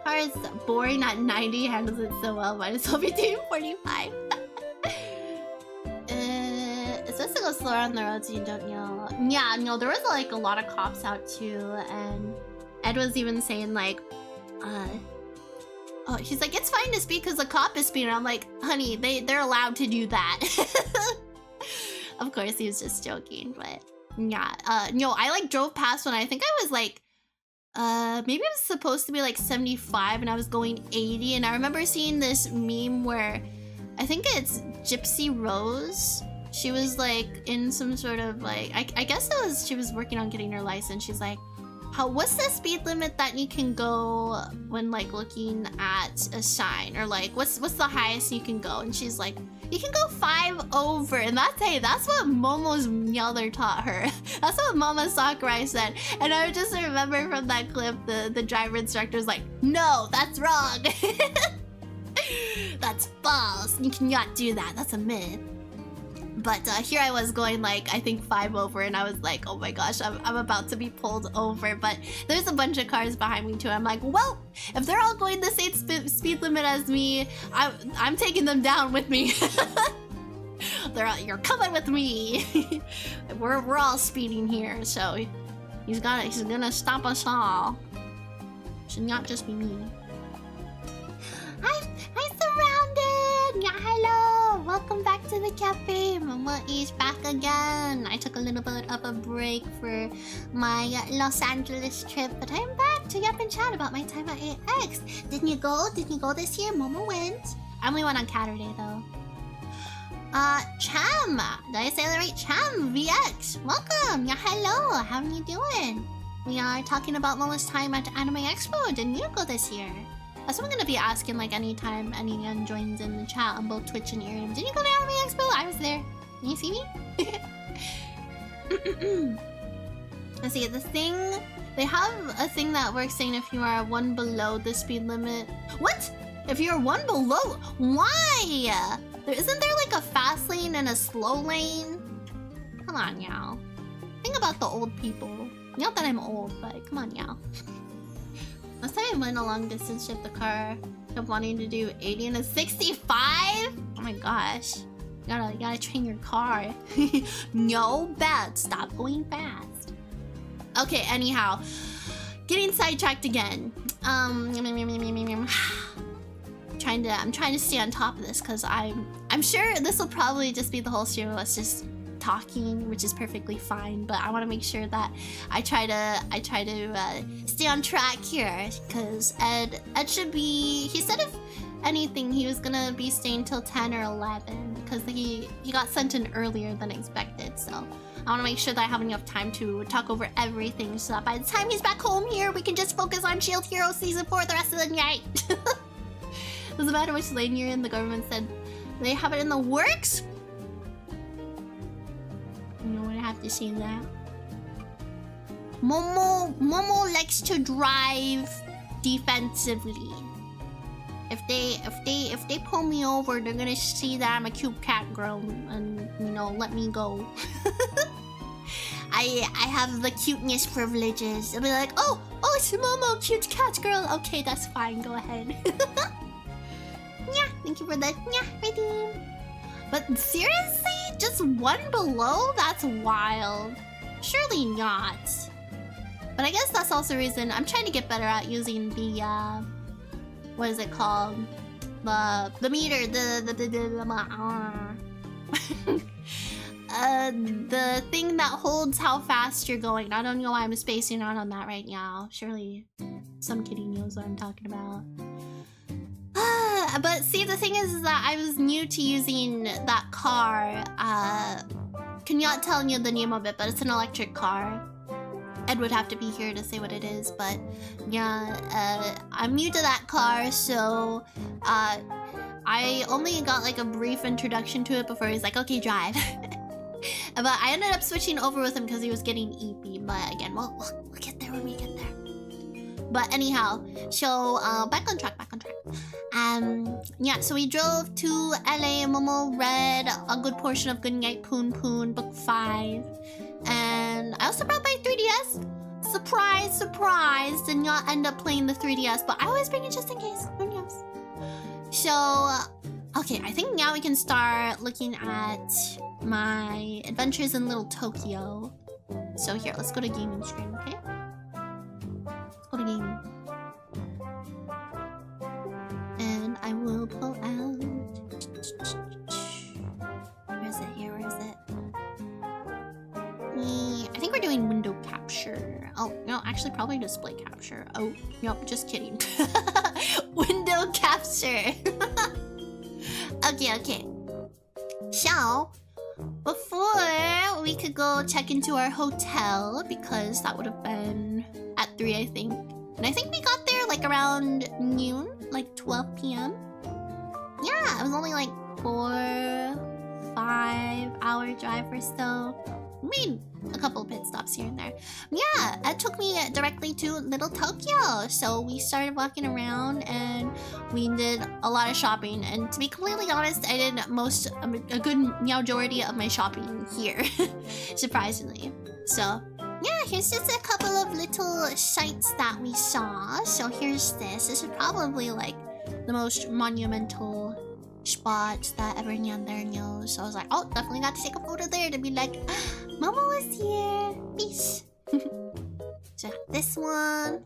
Car is boring at 90, handles it so well, might as well be doing 45. It's supposed to go slower on the roads, you don't know. Yeah, no, there was like a lot of cops out too, and Ed was even saying like, oh, he's like, it's fine to speed because the cop is speeding. I'm like, honey, they're allowed to do that. Of course, he was just joking, but yeah. No, I like drove past when I think I was like, maybe it was supposed to be like 75 and I was going 80. And I remember seeing this meme where I think it's Gypsy Rose. She was like in some sort of like, I guess it was, she was working on getting her license. She's like, what's the speed limit that you can go when like looking at a sign, or like what's the highest you can go? And she's like, you can go 5 over, and that's what Momo's Mjolnir taught her. That's what Mama Sakurai said. And I just remember from that clip, the driver instructor was like, no, that's wrong. That's false. You cannot do that. That's a myth. But here I was going like, I think 5 over, and I was like, oh my gosh, I'm about to be pulled over. But there's a bunch of cars behind me too. I'm like, well, if they're all going the same speed limit as me, I'm taking them down with me. You're coming with me. we're all speeding here, so he's gonna stop us all. Should not just be me. I'm surrounded! Yeah, hello! Welcome back to the cafe. Momo is back again. I took a little bit of a break for my Los Angeles trip, but I'm back to yap and chat about my time at AX. Didn't you go? Didn't you go this year? Momo went. I only went on Caturday though. Cham! Did I say that right? Cham VX! Welcome! Yeah, hello! How are you doing? We are talking about Momo's time at Anime Expo. Didn't you go this year? That's what I'm gonna be asking like anytime anyone joins in the chat on both Twitch and Ethereum. Did you go to Anime Expo? I was there. Can you see me? Let's see, the thing... They have a thing that works saying if you are 1 below the speed limit... What? If you're 1 below? Why? Isn't there like a fast lane and a slow lane? Come on, y'all. Think about the old people. Not that I'm old, but come on, y'all. Last time I went a long distance trip, the car kept wanting to do 80 and a 65? Oh my gosh. You gotta train your car. No bad. Stop going fast. Okay, anyhow. Getting sidetracked again. I'm trying to stay on top of this because I'm sure this will probably just be the whole stream of us just talking, which is perfectly fine, but I want to make sure that I try to stay on track here because Ed should be, he said if anything he was gonna be staying till 10 or 11 because he got sent in earlier than expected, so I want to make sure that I have enough time to talk over everything so that by the time he's back home here we can just focus on Shield Hero Season 4 the rest of the night. Doesn't matter which lane you're in, the government said they have it in the works. You would have to see that. Momo likes to drive defensively. If they pull me over, they're gonna see that I'm a cute cat girl and you know let me go. I have the cuteness privileges. They'll be like, oh it's Momo, cute cat girl. Okay, that's fine. Go ahead. Yeah, thank you for that. Yeah, redeem. But seriously, just one below? That's wild. Surely not. But I guess that's also the reason I'm trying to get better at using the what is it called? The meter, the thing that holds how fast you're going. I don't know why I'm spacing out on that right now. Surely some kitty knows what I'm talking about. But see, the thing is that I was new to using that car. Cannot tell you the name of it, but it's an electric car. Ed would have to be here to say what it is, but yeah, I'm new to that car, so I only got like a brief introduction to it before he's like, okay, drive. But I ended up switching over with him because he was getting eepy, but again, we'll get there when we get there. But anyhow, so back on track. Yeah, so we drove to LA. Momo read a good portion of Goodnight Poon Poon, book 5. And I also brought my 3DS. Surprise. Did not end up playing the 3DS, but I always bring it just in case. Who knows? So, okay, I think now we can start looking at my adventures in Little Tokyo. So here, let's go to gaming stream, okay? Let's go to gaming. And I will pull out... Where is it? I think we're doing window capture. Oh, no, actually probably display capture. Oh, nope, just kidding. Window capture. Okay. So, before we could go check into our hotel, because that would have been at 3, I think. And I think we got there like around noon, like 12 p.m. Yeah, it was only like 4-5 hour drive or so. Made a couple pit stops here and there. Yeah, it took me directly to Little Tokyo. So we started walking around and we did a lot of shopping. And to be completely honest, I did a good majority of my shopping here, surprisingly. So yeah, here's just a couple of little sites that we saw. So here's this. This is probably like the most monumental spot that everyone there knows. So I was like, oh, definitely got to take a photo there to be like, Momo was here. Peace. So this one.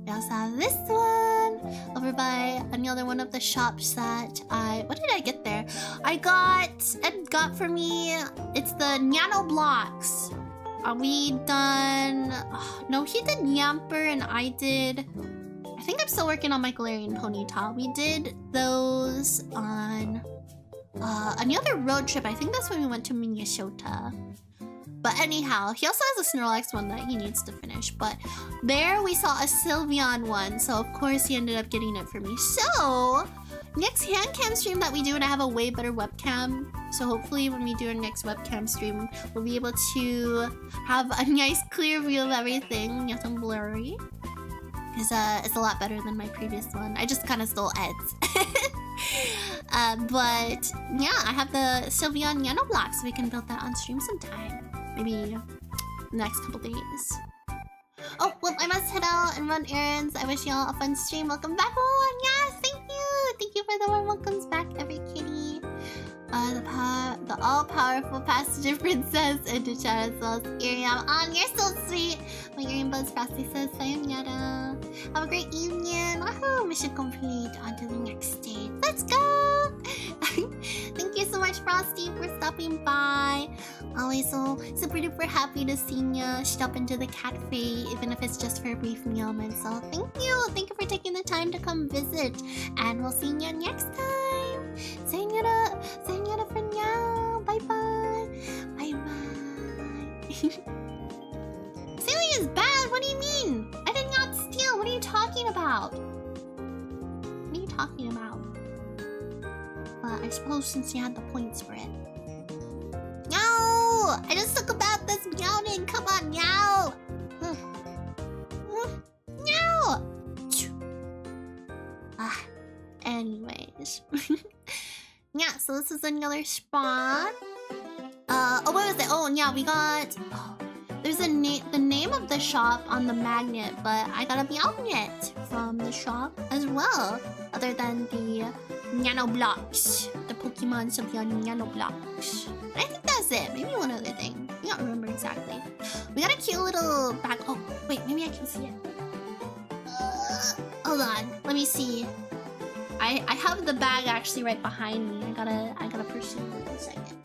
We also have this one over by another one of the shops that what did I get there? Ed got for me, it's the Nano Blocks. Are we done? Oh, no, he did Yamper and I think I'm still working on my Galarian Ponyta. We did those on another road trip. I think that's when we went to Minnesota. But anyhow, he also has a Snorlax one that he needs to finish. But there we saw a Sylveon one, so of course he ended up getting it for me. So, next hand cam stream that we do, and I have a way better webcam. So hopefully when we do our next webcam stream, we'll be able to have a nice clear view of everything. Nothing blurry. It's a lot better than my previous one. I just kind of stole Ed's. But yeah, I have the Sylveon Nano Block, so we can build that on stream sometime. Maybe the next couple days. Oh, well, I must head out and run errands. I wish y'all a fun stream. Welcome back, everyone. Yes, thank you. Thank you for the warm welcomes back, every kitty. The all-powerful passenger princess and the chat as well as Iriam. On, you're so sweet. My Iriam Buzz Frosty says sayonara. Have a great evening. Woohoo! Mission complete. On to the next stage. Let's go! Thank you so much, Frosty, for stopping by. Always so super duper happy to see ya stop into the cafe, even if it's just for a brief moment. So thank you. Thank you for taking the time to come visit. And we'll see ya next time. Sayonara. Sayonara for now. Bye bye. Bye bye. Stealing is bad. What do you mean? I did not steal. What are you talking about? What are you talking about? But I suppose since you had the points for it. No! I just took about this meowing. Come on, meow. Meow. Anyways. Yeah, so this is another spot. Oh, what was it? Oh, yeah, we got... Oh, there's the name of the shop on the magnet, but I got a Meownet from the shop as well. Other than the Nano Blocks. The Pokemon of the Nano Blocks. I think that's it. Maybe one other thing. I don't remember exactly. We got a cute little bag. Oh, wait, maybe I can see it. Hold on. Let me see. I have the bag actually right behind me. I gotta pursue it in a second.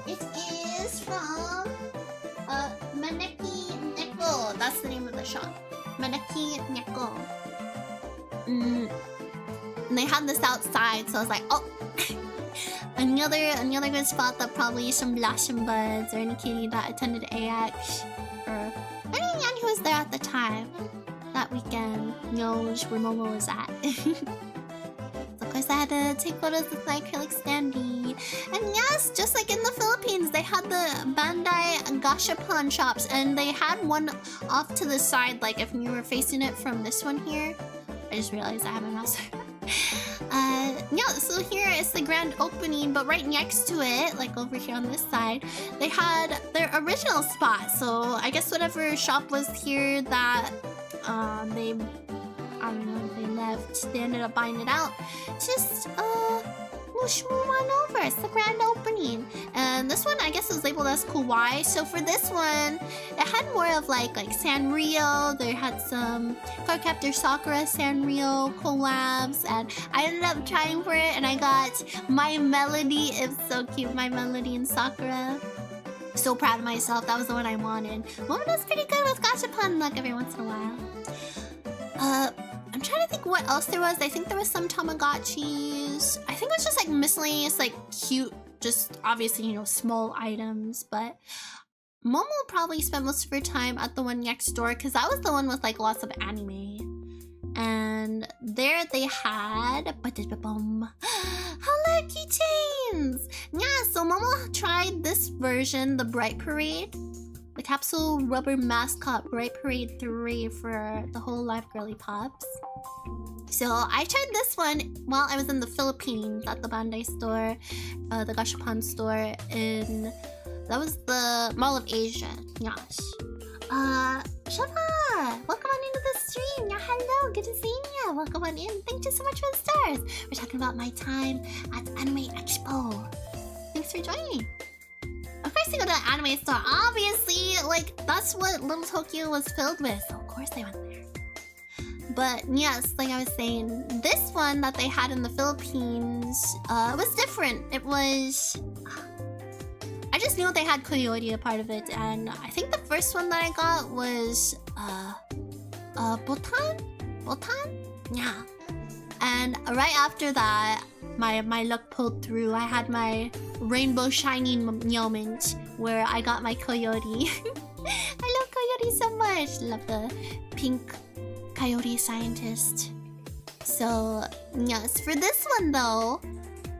It is from Maneki Neko. That's the name of the shop. Maneki Neko. And they had this outside, so I was like, oh, another good spot that probably some Blossom Buds or any kitty that attended AX or anyone who was there at the time that weekend knows where Momo was at. So of course I had to take photos with my acrylic standee. And yes, just like in the Philippines, they had the Bandai Gashapon shops, and they had one off to the side, like if you were facing it from this one here. I just realized I have my mouse. Yeah, so here is the grand opening, but right next to it, like over here on this side, they had their original spot. So I guess whatever shop was here that they, I don't know if they left, they ended up buying it out. Just we'll move on over. It's the grand opening, and this one I guess is labeled as kawaii. So for this one, it had more of like Sanrio. They had some Cardcaptor Sakura Sanrio collabs, and I ended up trying for it, and I got My Melody. It's so cute, My Melody and Sakura. So proud of myself. That was the one I wanted. One was pretty good with Gashapon luck every once in a while. I'm trying to think what else there was. I think there was some Tamagotchis. I think it was just like miscellaneous, like cute, just obviously, you know, small items. But Momo probably spent most of her time at the one next door, because that was the one with like lots of anime. And there they had hello keychains! Yeah, so Momo tried this version, the Bright Parade. The capsule rubber mascot Bright Parade 3 for the whole Live Girly Pops. So I tried this one while I was in the Philippines at the Bandai store, the Gashapon store in, that was the Mall of Asia. Yes. Shava, welcome on into the stream. Yeah, hello, good to see you. Welcome on in. Thank you so much for the stars. We're talking about my time at Anime Expo. Thanks for joining. Of course they go to the anime store. Obviously, like, that's what Little Tokyo was filled with. So of course they went there. But yes, like I was saying, this one that they had in the Philippines was different. It was... I just knew they had Coyote a part of it, and I think the first one that I got was Botan? Yeah. And right after that, my luck pulled through. I had my rainbow shining moment where I got my Coyote. I love Coyote so much. Love the pink Coyote scientist. So yes, for this one though,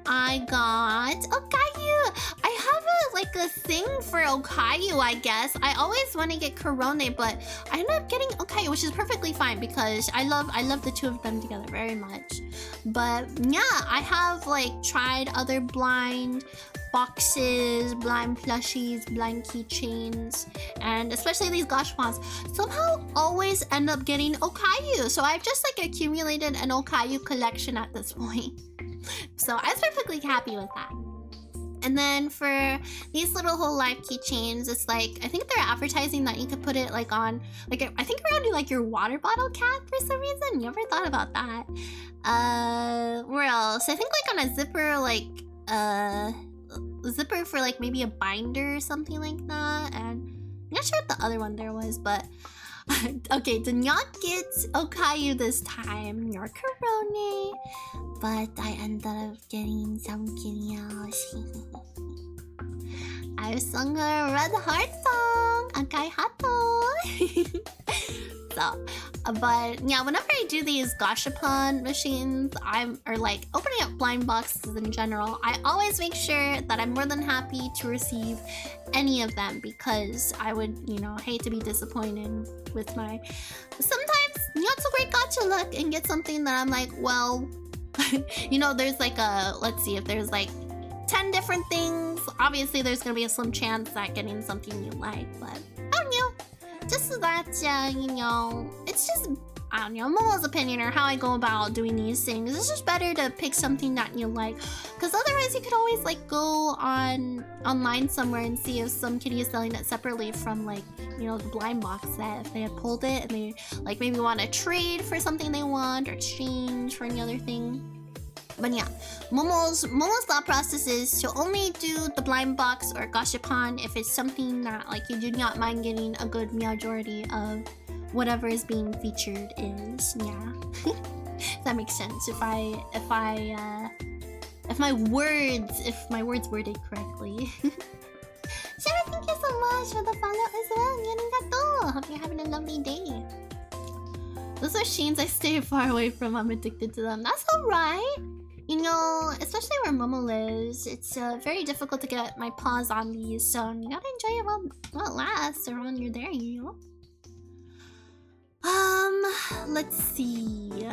I got... Oh, Caillou! I have like a thing for Okayu, I guess. I always want to get Korone, but I ended up getting Okayu, which is perfectly fine because I love the two of them together very much. But yeah, I have like tried other blind boxes, blind plushies, blind keychains, and especially these gashapons somehow always end up getting Okayu. So I've just like accumulated an Okayu collection at this point. So I was perfectly happy with that. And then for these little whole life keychains, it's like, I think they're advertising that you could put it like on, like, I think around like your water bottle cap for some reason. You ever thought about that? Where else? I think like on a zipper, like, zipper for like maybe a binder or something like that. And I'm not sure what the other one there was, but okay, did not get Okayu this time, nor Korone, but I ended up getting something else. I sung a Red Heart song, Akai Hato. So, but yeah, whenever I do these gashapon machines, or like opening up blind boxes in general, I always make sure that I'm more than happy to receive any of them because I would, you know, hate to be disappointed with my sometimes not so great gacha luck and get something that I'm like, well, you know, there's like a, let's see, if there's like 10 different things, obviously there's gonna be a slim chance at getting something you like, but I don't know. Just so that, you know, it's just, I don't know, Momo's opinion or how I go about doing these things. It's just better to pick something that you like. Because otherwise you could always, like, go online somewhere and see if some kitty is selling it separately from, like, you know, the blind box set. If they had pulled it and they, like, maybe want to trade for something they want or exchange for any other thing. But yeah, Momo's thought process is to only do the blind box or gashapon if it's something that like you do not mind getting a good majority of whatever is being featured is. Yeah, that makes sense. If my words worded correctly. Shara, thank you so much for the follow as well. Arigato. Hope you're having a lovely day. Those are machines I stay far away from. I'm addicted to them. That's alright. You know, especially where Momo lives, it's very difficult to get my paws on these, so you gotta enjoy it while it lasts or when you're there, you know? Let's see.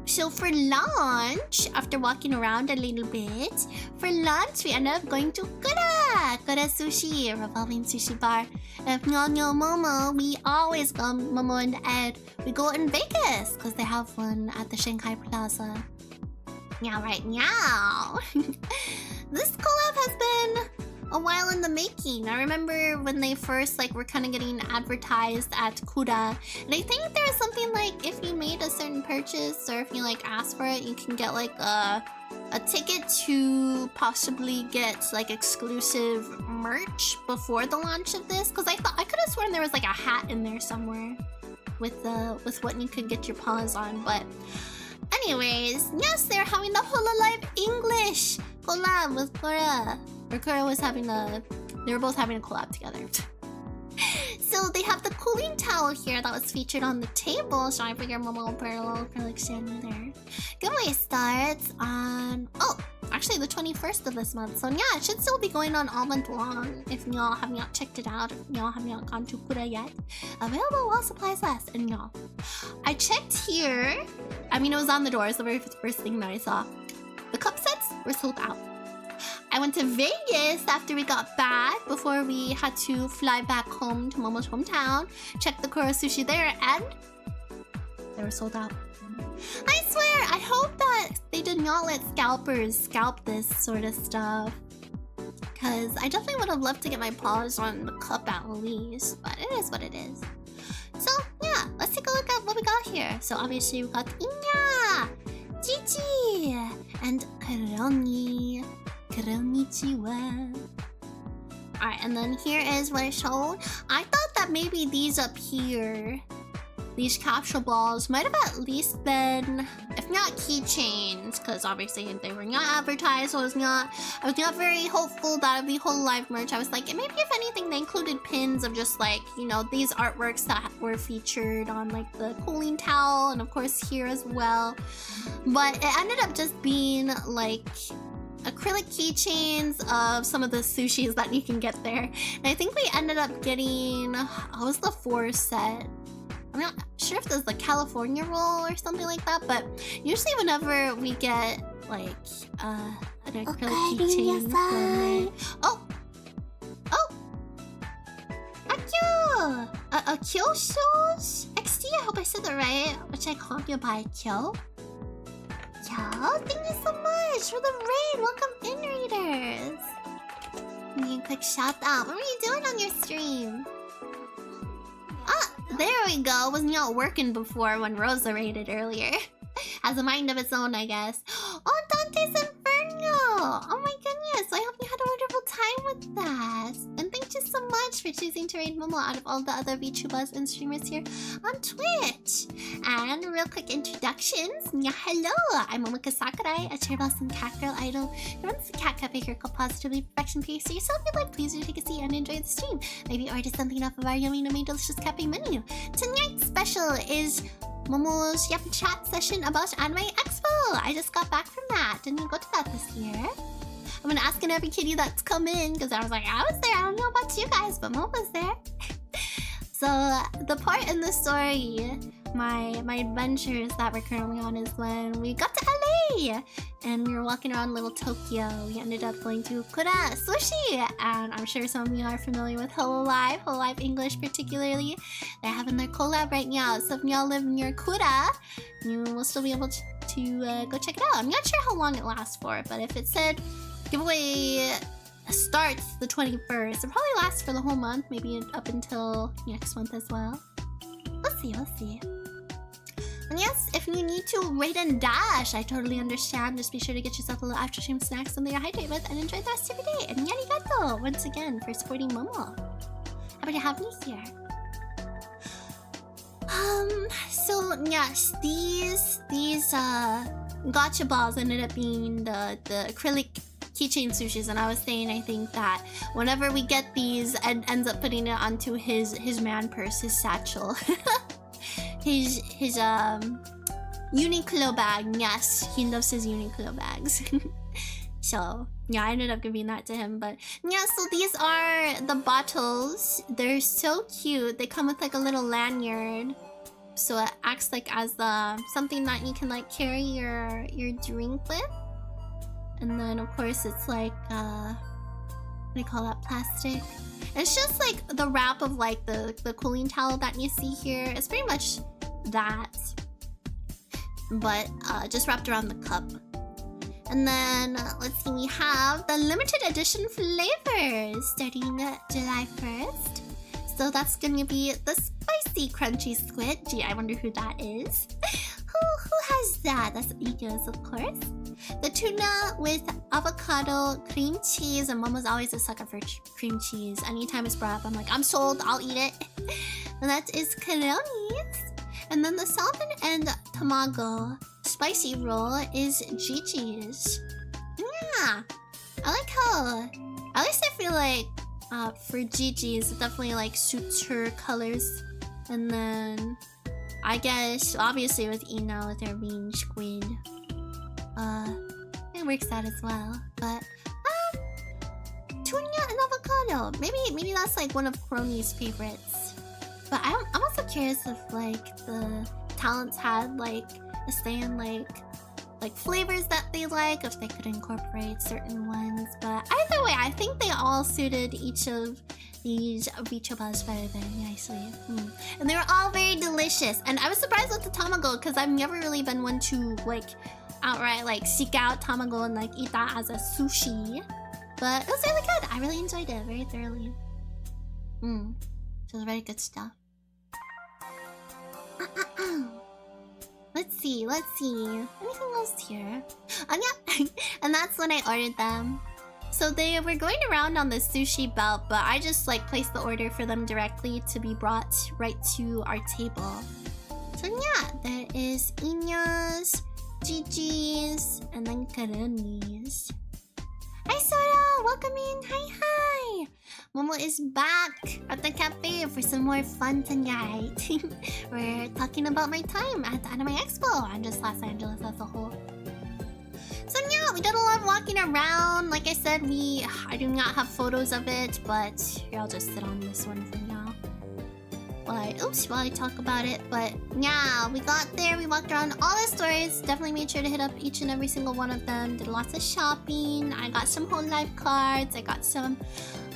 So for lunch, after walking around a little bit, for lunch we ended up going to Kura Sushi, a revolving sushi bar. If y'all know Momo, we always go, Momo and Ed, we go in Vegas, because they have one at the Shanghai Plaza. Yeah, right now. This collab has been a while in the making. I remember when they first were kind of getting advertised at Kura, and I think there was something like if you made a certain purchase or if you asked for it, you can get a ticket to possibly get exclusive merch before the launch of this. Because I could have sworn there was a hat in there somewhere with what you could get your paws on, but. Anyways, yes, they're having the Hololive English collab with Kura. Or Kura was they were both having a collab together. So they have the cooling towel here that was featured on the table. So I figured Momo will put a little acrylic standing there. Giveaway starts on, actually the 21st of this month. So yeah, it should still be going on all month long if y'all have not checked it out. If y'all have not gone to Kura yet. Available while supplies last. And y'all, I checked here. I mean, it was on the door. It's the very first thing that I saw. The cup sets were sold out. I went to Vegas after we got back, before we had to fly back home to Momo's hometown. Checked the Kura Sushi there, and they were sold out. I swear, I hope that they did not let scalpers scalp this sort of stuff. Because I definitely would have loved to get my paws on the cup at least, but it is what it is. So, yeah, let's take a look at what we got here. So, obviously, we got Inya, Chichi, and Kuroni. Konnichiwa. Alright, and then here is what I showed. I thought that maybe these up here, these capsule balls, might have at least been, if not keychains, because obviously they were not advertised, so I was not very hopeful that would be Hololive merch. I was like, maybe if anything, they included pins of just these artworks that were featured on the cooling towel, and of course here as well. But it ended up just being acrylic keychains of some of the sushis that you can get there. And I think we ended up getting, what was the 4 set? I'm not sure if there's the California roll or something like that, but usually whenever we get like an acrylic keychain. Oh! Akyo! Akyo shows? XD, I hope I said that right. Which I call you by Kyo. Yo, thank you so much for the raid. Welcome in, readers. Give me a quick shout out. What were you doing on your stream? Ah, there we go. Wasn't y'all working before when Rosa raided earlier? Has a mind of its own, I guess. Oh, Dante's Inferno! Oh my goodness, I hope you had a wonderful time with that. And thank you so much for choosing to raid Momo out of all the other VTubers and streamers here on Twitch. And real quick introductions. Yeah, hello! I'm Momo Sakurai, a cheerboss and cat girl idol who runs the cat cafe here called Positively Perfection Pace. So yourself, if you'd like, please do take a seat and enjoy the stream. Maybe order something off of our yummy and delicious cafe menu. Tonight's special is Momo's Yap Chat session about Anime Expo. I just got back from that. Didn't go to that this year. I've been asking every kitty that's come in because I was like, I was there. I don't know about you guys, but Momo's there. So the part in the story, my adventures that we're currently on is when we got to LA and we were walking around little Tokyo. We ended up going to Kura Sushi, and I'm sure some of you are familiar with Hololive English particularly. They're having their collab right now, so if y'all live near Kura, you will still be able to go check it out. I'm not sure how long it lasts for, but if it said giveaway starts the 21st, it probably lasts for the whole month, maybe up until next month as well. We'll see. And yes, if you need to raid and dash, I totally understand. Just be sure to get yourself a little after stream snack, something to hydrate with, and enjoy the rest of your day. And arigato once again for supporting Momo. Happy to have you here. So yes, these gotcha balls ended up being the acrylic keychain sushis, and I was saying I think that whenever we get these, Ed ends up putting it onto his man purse, his satchel. his Uniqlo bag. Yes, he loves his Uniqlo bags. So yeah, I ended up giving that to him. But yeah, so these are the bottles. They're so cute. They come with like a little lanyard, so it acts like as something that you can like carry your drink with. And then of course it's like what do you call that, plastic? It's just like the wrap of like the cooling towel that you see here. It's pretty much that, but just wrapped around the cup. And then let's see, we have the limited edition flavors starting July 1st. So that's gonna be the spicy crunchy squid. Gee, I wonder who that is. Who has that? That's Egos, of course. The tuna with avocado, cream cheese, and Momo's always a sucker for cream cheese. Anytime it's brought up, I'm like, I'm sold, I'll eat it. And that is Karonis. And then the salmon and tamago spicy roll is Gigi's. Yeah, I like how, at least I feel like for Gigi's, it definitely like suits her colors. And then I guess obviously with Ina with her being squid, it works out as well. But tuna and avocado, maybe that's like one of Crony's favorites. But I'm also curious if like the talents had like a say in like flavors that they like, if they could incorporate certain ones. But either way, I think they all suited each of these VTubers very, very nicely. And they were all very delicious. And I was surprised with the tamago because I've never really been one to like outright like seek out tamago and like eat that as a sushi. But it was really good. I really enjoyed it very thoroughly. So it was very good stuff. Let's see. Anything else here? Yeah. And that's when I ordered them. So they were going around on the sushi belt, but I just like placed the order for them directly to be brought right to our table. So yeah, there is Inya's, Gigi's, and then Karoni's. Hi Sora! Welcome in! Hi! Momo is back at the cafe for some more fun tonight. We're talking about my time at the Anime Expo and just Los Angeles as a whole. So yeah, we did a lot of walking around. Like I said, I do not have photos of it, but here, I'll just sit on this one for now. But, oops, while I talk about it. But, yeah, we got there, we walked around all the stores. Definitely made sure to hit up each and every single one of them. Did lots of shopping. I got some Whole Life cards. I got some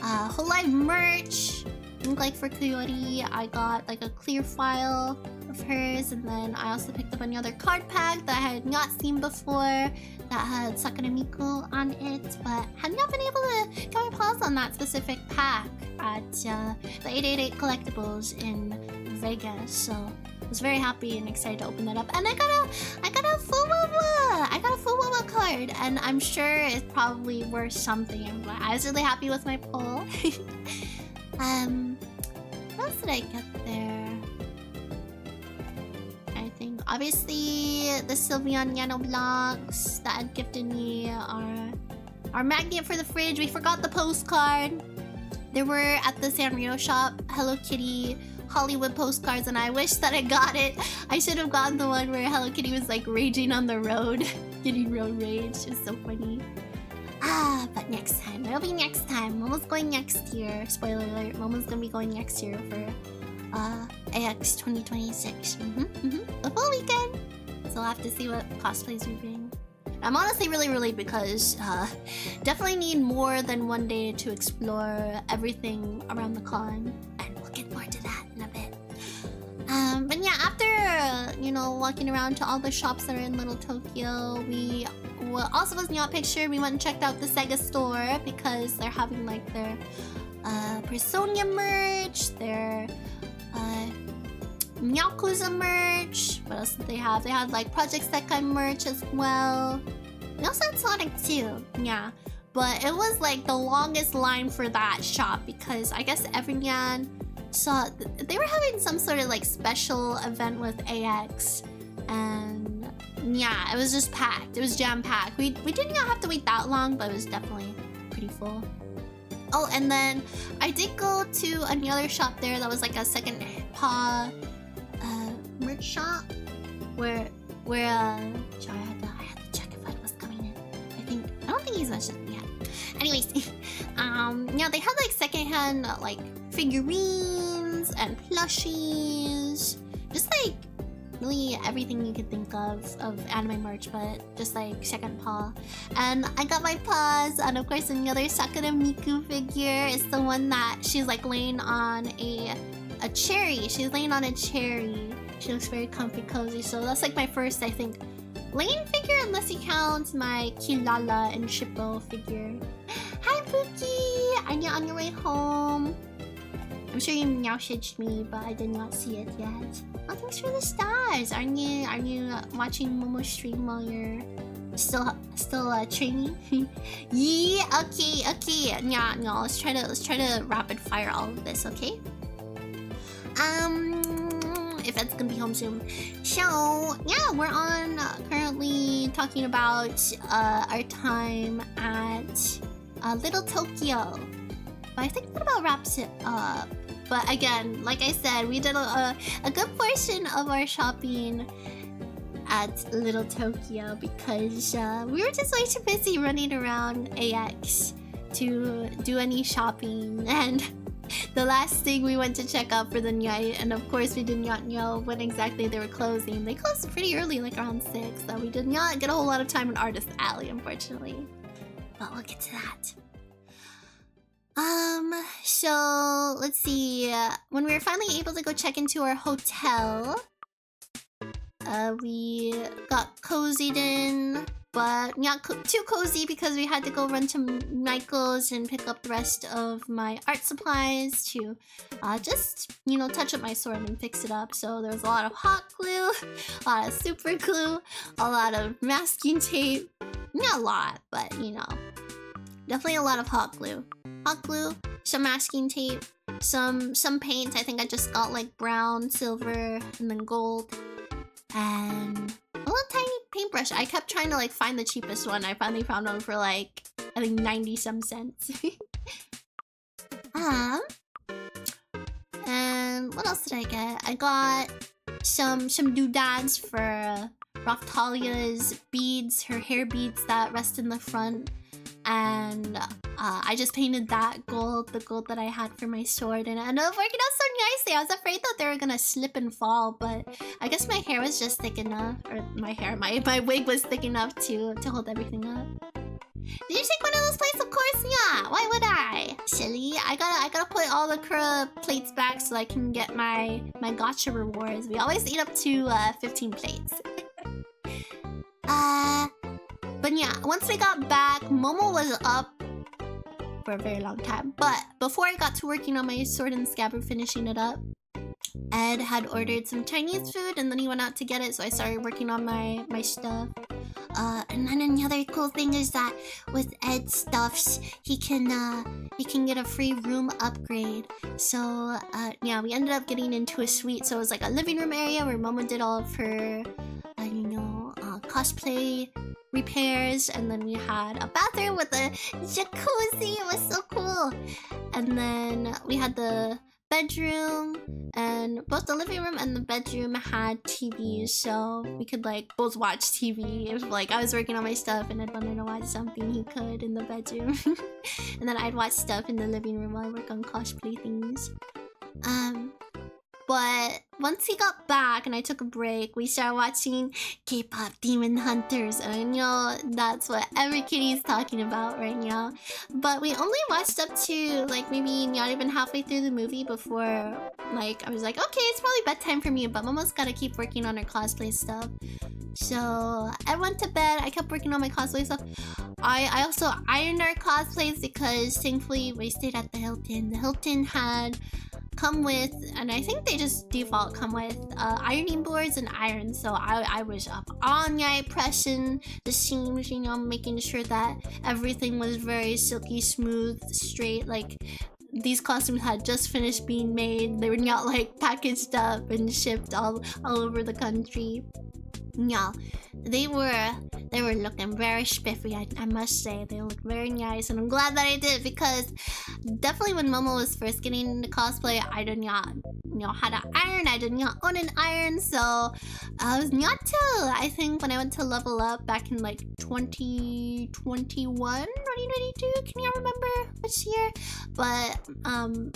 Whole Life merch. I think, like, for Coyote, I got, like, a clear file of hers. And then I also picked up another card pack that I had not seen before that had Sakura Miku on it. But had not been able to get my paws on that specific pack at the 888 Collectibles in Vegas. So I was very happy and excited to open that up. And I got a full Wawa! I got a full Wawa card. And I'm sure it's probably worth something. But I was really happy with my pull. What else did I get there? I think obviously the Sylveon Yano blocks that had gifted me our magnet for the fridge. We forgot the postcard. There were at the Sanrio shop Hello Kitty Hollywood postcards, and I wish that I got it. I should have gotten the one where Hello Kitty was like raging on the road, getting road rage. It was so funny. But next time. It'll be next time. Momo's going next year. Spoiler alert. Momo's gonna be going next year for AX 2026. The full weekend. So I'll have to see what cosplays we bring. I'm honestly really because definitely need more than one day to explore everything around the con. And we'll get more to that in a bit. But yeah, after, you know, walking around to all the shops that are in Little Tokyo, we also was not pictured. We went and checked out the Sega store because they're having like their Personia merch, their Myakuza merch. What else did they have? They had like Project Sekai merch as well. They also had Sonic 2, yeah. But it was like the longest line for that shop because I guess everyone saw they were having some sort of like special event with AX, and yeah, it was just packed. It was jam-packed. We did not have to wait that long, but it was definitely pretty full. Oh, and then I did go to another shop there that was like a second paw merch shop where sorry, I had to check if it was coming in. I don't think he's mentioned it yet. Anyways, yeah, they had like secondhand like figurines and plushies, just like really everything you could think of anime merch, but just like second paw. And I got my paws on, of course, another Sakura Miku figure. It's the one that she's like laying on a cherry. She's laying on a cherry. She looks very comfy, cozy. So that's like my first, I think, laying figure, unless you count my Kilala and Shippo figure. Hi, Pookie! Are you on your way home? I'm sure you meow-shitched me, but I did not see it yet. Oh, thanks for the stars. Are you watching Momo stream while you're still training? Yeah. Okay. Yeah. No. Let's try to rapid fire all of this. Okay. If it's gonna be home soon. So yeah, we're on currently talking about our time at Little Tokyo. But I think that about wraps it up. But again, like I said, we did a good portion of our shopping at Little Tokyo because we were just way too busy running around AX to do any shopping. And the last thing we went to check out for the night, and of course we did not know when exactly they were closing. They closed pretty early, like around 6, so we did not get a whole lot of time in Artist Alley, unfortunately. But we'll get to that. So let's see. When we were finally able to go check into our hotel, we got cozied in, but not too cozy because we had to go run to Michael's and pick up the rest of my art supplies to just, you know, touch up my sword and fix it up. So there was a lot of hot glue, a lot of super glue, a lot of masking tape. Not a lot, but you know, definitely a lot of hot glue. Hot glue, some masking tape, some paint. I think I just got like brown, silver, and then gold. And a little tiny paintbrush. I kept trying to like find the cheapest one. I finally found one for like, I think 90-some cents. And what else did I get? I got some doodads for Raphtalia's beads, her hair beads that rest in the front. And I just painted that gold, the gold that I had for my sword, and it ended up working out so nicely. I was afraid that they were gonna slip and fall, but I guess my hair was just thick enough, or my wig was thick enough to hold everything up. Did you take one of those plates? Of course, yeah. Why would I? Silly. I gotta put all the Kura plates back so I can get my gacha rewards. We always eat up to 15 plates. But yeah, once we got back, Momo was up for a very long time. But before I got to working on my sword and scabbard, finishing it up, Ed had ordered some Chinese food and then he went out to get it, so I started working on my stuff. And then another cool thing is that with Ed's stuffs, he can get a free room upgrade. So yeah, we ended up getting into a suite, so it was like a living room area where Momo did all of her cosplay repairs, and then we had a bathroom with a jacuzzi. It was so cool. And then we had the bedroom, and both the living room and the bedroom had TVs, so we could like both watch TV. If like I was working on my stuff and I'd wanted to watch something, he could in the bedroom. And then I'd watch stuff in the living room while I work on cosplay things. But once he got back and I took a break, we started watching K-pop Demon Hunters. And I know that's what every kitty's talking about right now. But we only watched up to like maybe not even halfway through the movie before like I was like, okay, it's probably bedtime for me, but Momo's gotta keep working on her cosplay stuff. So I went to bed. I kept working on my cosplay stuff. I also ironed our cosplays because thankfully we stayed at the Hilton. The Hilton had come with, and I think they just default come with ironing boards and iron. So I was up all night pressing the seams, you know, making sure that everything was very silky smooth, straight. Like these costumes had just finished being made. They were not like packaged up and shipped all over the country. Yeah, they were looking very spiffy, I must say. They looked very nice, and I'm glad that I did, because definitely when Momo was first getting into cosplay, I did not know how to iron. I did not own an iron, so I was not till I think when I went to level up back in like 2021, 2022, can you remember which year? But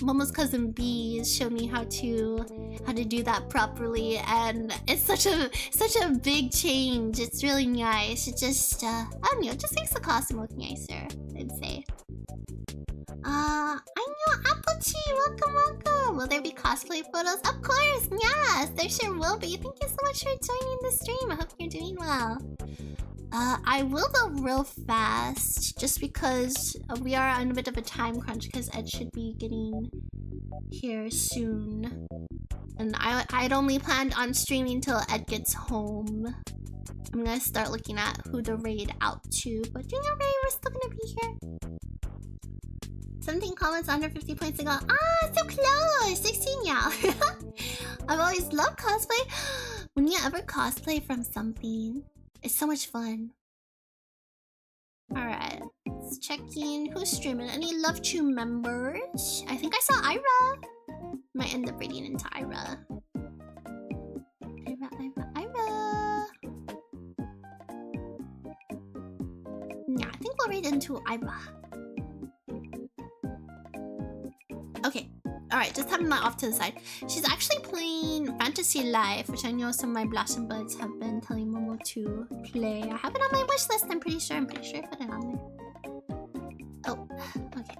Momo's cousin B showed me how to do that properly, and it's such a big change. It's really nice. It just I don't know, it just makes the costume look nicer, I'd say. I know, Apple-Chi, welcome. Will there be cosplay photos? Of course, yes, there sure will be. Thank you so much for joining the stream. I hope you're doing well. I will go real fast, just because we are on a bit of a time crunch, because Ed should be getting here soon. And I'd only planned on streaming till Ed gets home. I'm gonna start looking at who to raid out to, but you know, Ray, we're still gonna be here. 17 comments, under 50 points ago. Ah, so close! 16 now. I've always loved cosplay. When you ever cosplay from something, it's so much fun. Alright, let's check in. Who's streaming? Any Love-Chu members? I think I saw Ira. Might end up raiding into Ira. Ira. Yeah, I think we'll raid into Ira. Okay. Alright, just having that off to the side. She's actually playing Fantasy Life, which I know some of my Blossom Buds have been telling Momo to play. I have it on my wish list, I'm pretty sure I put it on there. Oh, okay.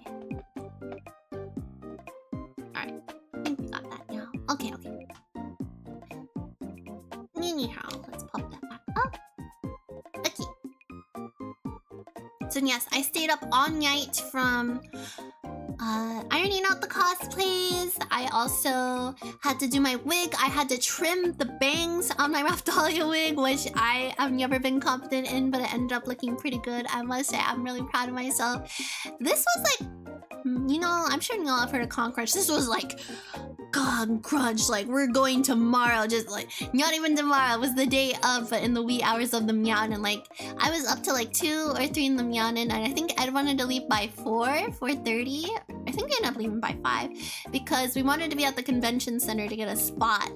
Alright, I think we got that now. Okay. Anyhow, let's pop that back up. Okay. So yes, I stayed up all night from ironing out the cosplays. I also had to do my wig. I had to trim the bangs on my Raphthalia wig, which I have never been confident in, but it ended up looking pretty good. I must say, I'm really proud of myself. This was like, you know, I'm sure y'all have heard of Con Crunch. This was like God crunch, like we're going tomorrow, just like not even tomorrow, it was the day of, but in the wee hours of the meow, and like I was up to like 2 or 3 in the meow, and I think Ed wanted to leave by 4:30. I think we ended up leaving by 5 because we wanted to be at the convention center to get a spot.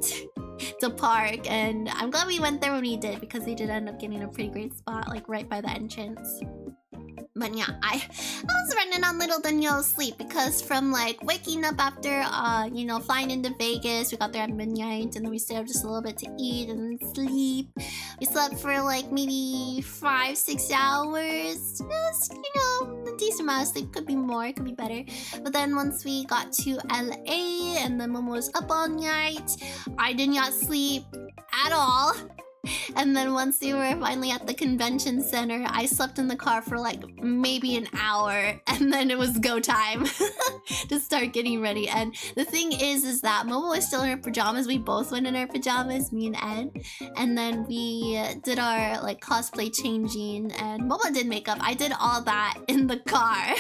to park, and I'm glad we went there when we did because we did end up getting a pretty great spot, like right by the entrance. But yeah, I was running on little Danielle's sleep because from like waking up after you know, flying into Vegas, we got there at midnight and then we stayed up just a little bit to eat and sleep. We slept for like maybe 5-6 hours. It was, you know, a decent amount of sleep. Could be more, could be better. But then once we got to LA and then Momo was up all night, I did not sleep at all. And then once we were finally at the convention center, I slept in the car for like maybe an hour, and then it was go time to start getting ready. And the thing is that Momo was still in her pajamas. We both went in our pajamas, me and Ed, and then we did our like cosplay changing, and Momo did makeup. I did all that in the car.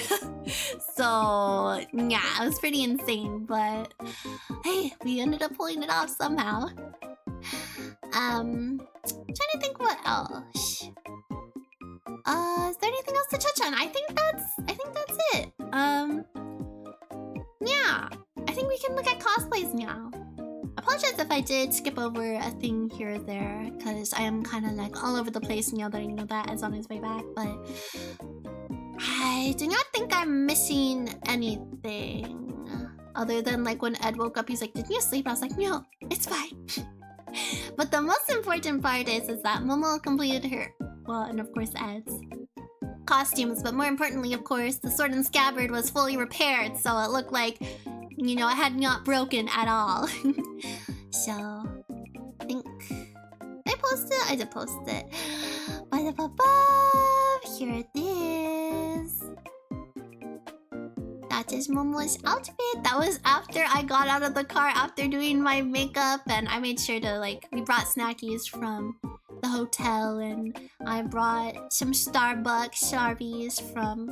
So yeah, it was pretty insane, but hey, we ended up pulling it off somehow. I'm trying to think what else. Is there anything else to touch on? I think that's it. Yeah. I think we can look at cosplays now. Apologize if I did skip over a thing here or there, because I am kind of like all over the place now that I know that is on his way back, but I do not think I'm missing anything. Other than like when Ed woke up, he's like, "Did you sleep?" I was like, "No, it's fine." But the most important part is that Momo completed her, well, and of course Ed's costumes, but more importantly, of course, the sword and scabbard was fully repaired, so it looked like, you know, it had not broken at all. So, I think I posted it? I did post it. Ba-da-ba-ba! Here it is. That is Momo's outfit. That was after I got out of the car after doing my makeup, and I made sure to like, we brought snackies from the hotel, and I brought some Starbucks Sharpies from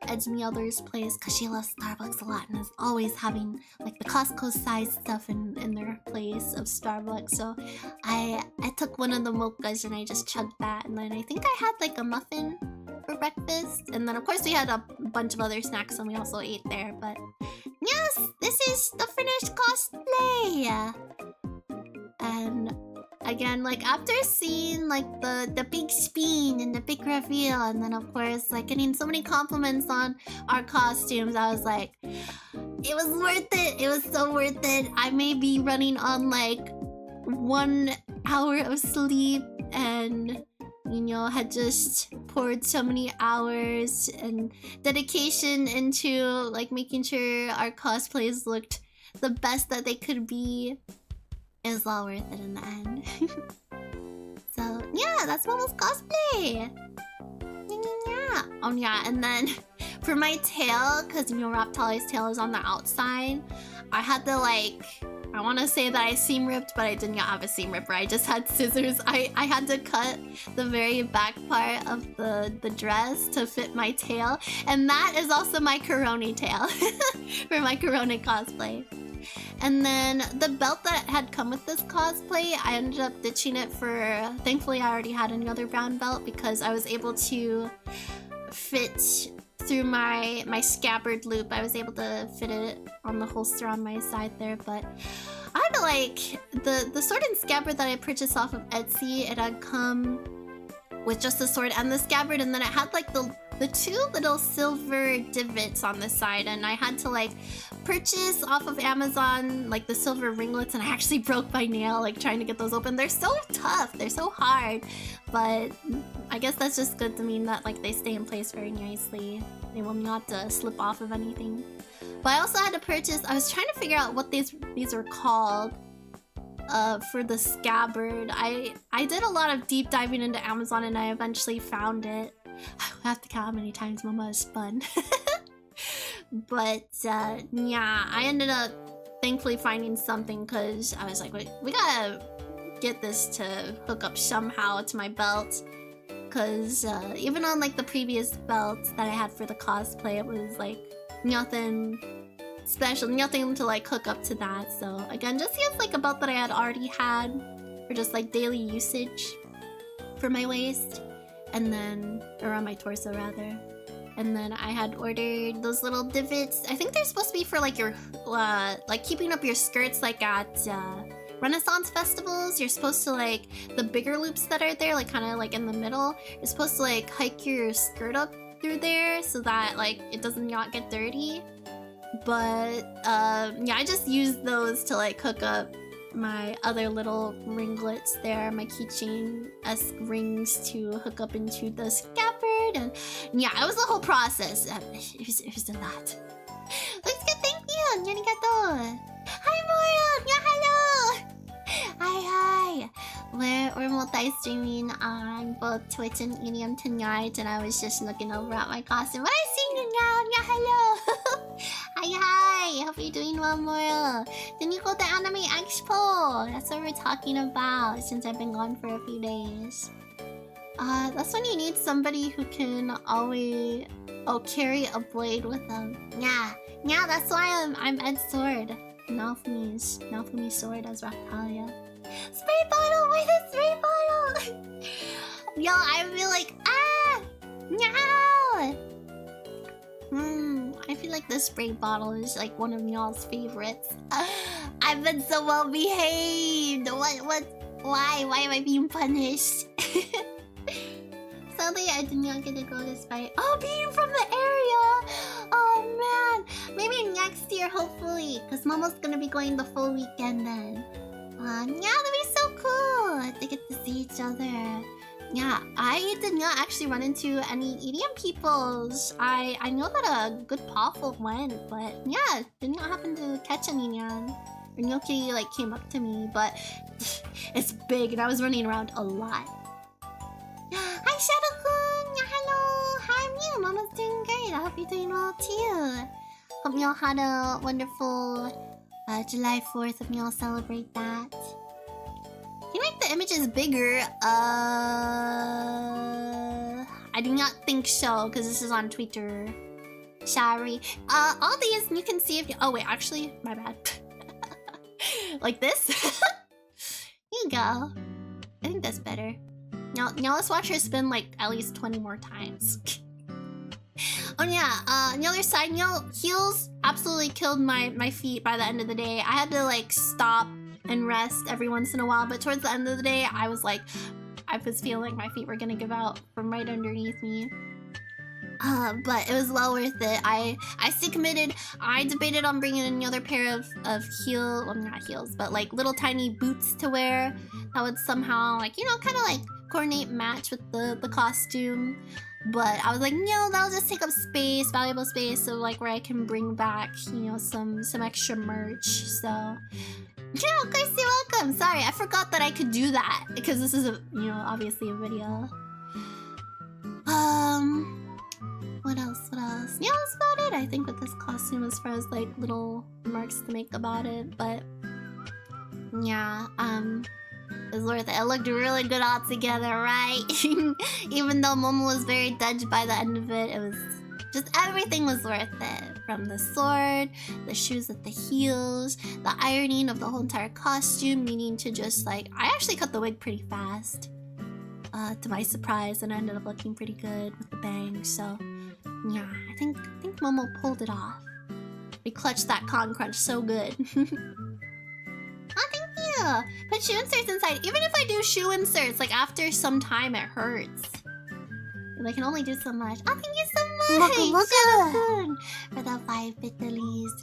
Ed's Mother's place because she loves Starbucks a lot and is always having like the Costco size stuff in their place of Starbucks. So I took one of the mochas and I just chugged that, and then I think I had like a muffin for breakfast, and then of course we had a bunch of other snacks and we also ate there. But yes, this is the finished cosplay. And again, like after seeing like the big spin and the big reveal, and then of course like getting so many compliments on our costumes, I was like, it was worth it. It was so worth it. I may be running on like 1 hour of sleep, and you know, had just poured so many hours and dedication into like making sure our cosplays looked the best that they could be. It was all worth it in the end. So yeah, that's Momo's cosplay. Yeah. Oh yeah, and then for my tail, because you know Raptali's tail is on the outside, I had to like, I want to say that I seam ripped, but I did not have a seam ripper. I just had scissors. I had to cut the very back part of the dress to fit my tail. And that is also my Corona tail for my Corona cosplay. And then the belt that had come with this cosplay, I ended up ditching it for, thankfully I already had another brown belt because I was able to fit through my scabbard loop. I was able to fit it on the holster on my side there, but I had to like, the sword and scabbard that I purchased off of Etsy, it had come with just the sword and the scabbard, and then it had like the two little silver divots on the side, and I had to like purchase off of Amazon like the silver ringlets, and I actually broke my nail like trying to get those open. They're so tough, they're so hard, but I guess that's just good to mean that like they stay in place very nicely. They will not slip off of anything. But I also had to purchase, I was trying to figure out what these are called for the scabbard. I did a lot of deep diving into Amazon and I eventually found it. I have to count how many times Momo has spun. But yeah, I ended up thankfully finding something because I was like, wait, we gotta get this to hook up somehow to my belt. Because even on like the previous belts that I had for the cosplay, it was like nothing special, nothing to like hook up to that. So again, just use like a belt that I had already had for just like daily usage for my waist, and then, or on my torso rather. And then I had ordered those little divots. I think they're supposed to be for like your, like keeping up your skirts like at Renaissance festivals, you're supposed to like, the bigger loops that are there, like kind of like in the middle, you're supposed to like hike your skirt up through there so that like it doesn't not get dirty. But yeah, I just use those to like hook up my other little ringlets there, my keychain-esque rings to hook up into the scabbard, and yeah, it was a whole process. It was a lot. Let's get thank you! Arigato! Hi Mora! Yeah, hello! Hi! We're multi-streaming on both Twitch and EDM tonight, and I was just looking over at my costume. I see you now! Yeah, hello! Hi! Hope you're doing well, Mora. Didn't you go to Anime Expo? That's what we're talking about since I've been gone for a few days. That's when you need somebody who can always carry a blade with them. Yeah, that's why I'm Ed's sword. Naofumi's sword as Raphalia. Spray bottle! Why the spray bottle? Yo, I feel like I feel like the spray bottle is like one of y'all's favorites. I've been so well behaved. Why am I being punished? Sadly, I did not get to go this fight. Oh, being from the area! Oh man! Maybe next year, hopefully. Because Momo's gonna be going the full weekend then. Yeah, that'd be so cool to get to see each other. Yeah, I did not actually run into any EDM peoples. I know that a good Pawful went, but yeah, did not happen to catch any Nyan. Ryoki like came up to me, but it's big and I was running around a lot. Hi Shadow-kun! Yeah, hello! How are you? Mama's doing great. I hope you're doing well too. Hope y'all had a wonderful July 4th. Hope y'all celebrate that. Can you make the images bigger? I do not think so, because this is on Twitter. Sorry. All these you can see if you... Oh wait, actually, my bad. Like this? Here you go. I think that's better. Now let's watch her spin like at least 20 more times. Oh yeah, on the other side, heels absolutely killed my feet by the end of the day. I had to like stop and rest every once in a while, but towards the end of the day, I was feeling like my feet were gonna give out from right underneath me. But it was well worth it. I stay committed. I debated on bringing another pair of well, not heels, but like little tiny boots to wear that would somehow like, kind of like coordinate match with the costume. But I was like, no, that'll just take up space, valuable space, so like where I can bring back, some extra merch. So yeah, of course, you're welcome. Sorry, I forgot that I could do that because this is obviously a video. What else? Yeah, that's about it, I think, with this costume as far as like little remarks to make about it. But yeah, it was worth it. It looked really good all together, right? Even though Momo was very dudged by the end of it, it was just everything was worth it. From the sword, the shoes with the heels, the ironing of the whole entire costume, meaning to just like... I actually cut the wig pretty fast, to my surprise, and I ended up looking pretty good with the bangs, so... Yeah, I think Momo pulled it off. We clutched that con crunch so good. Oh, thank you! Put shoe inserts inside. Even if I do shoe inserts, like after some time it hurts. I can only do so much. Oh, thank you so much! Shadow-kun, for the 5 bitterlies.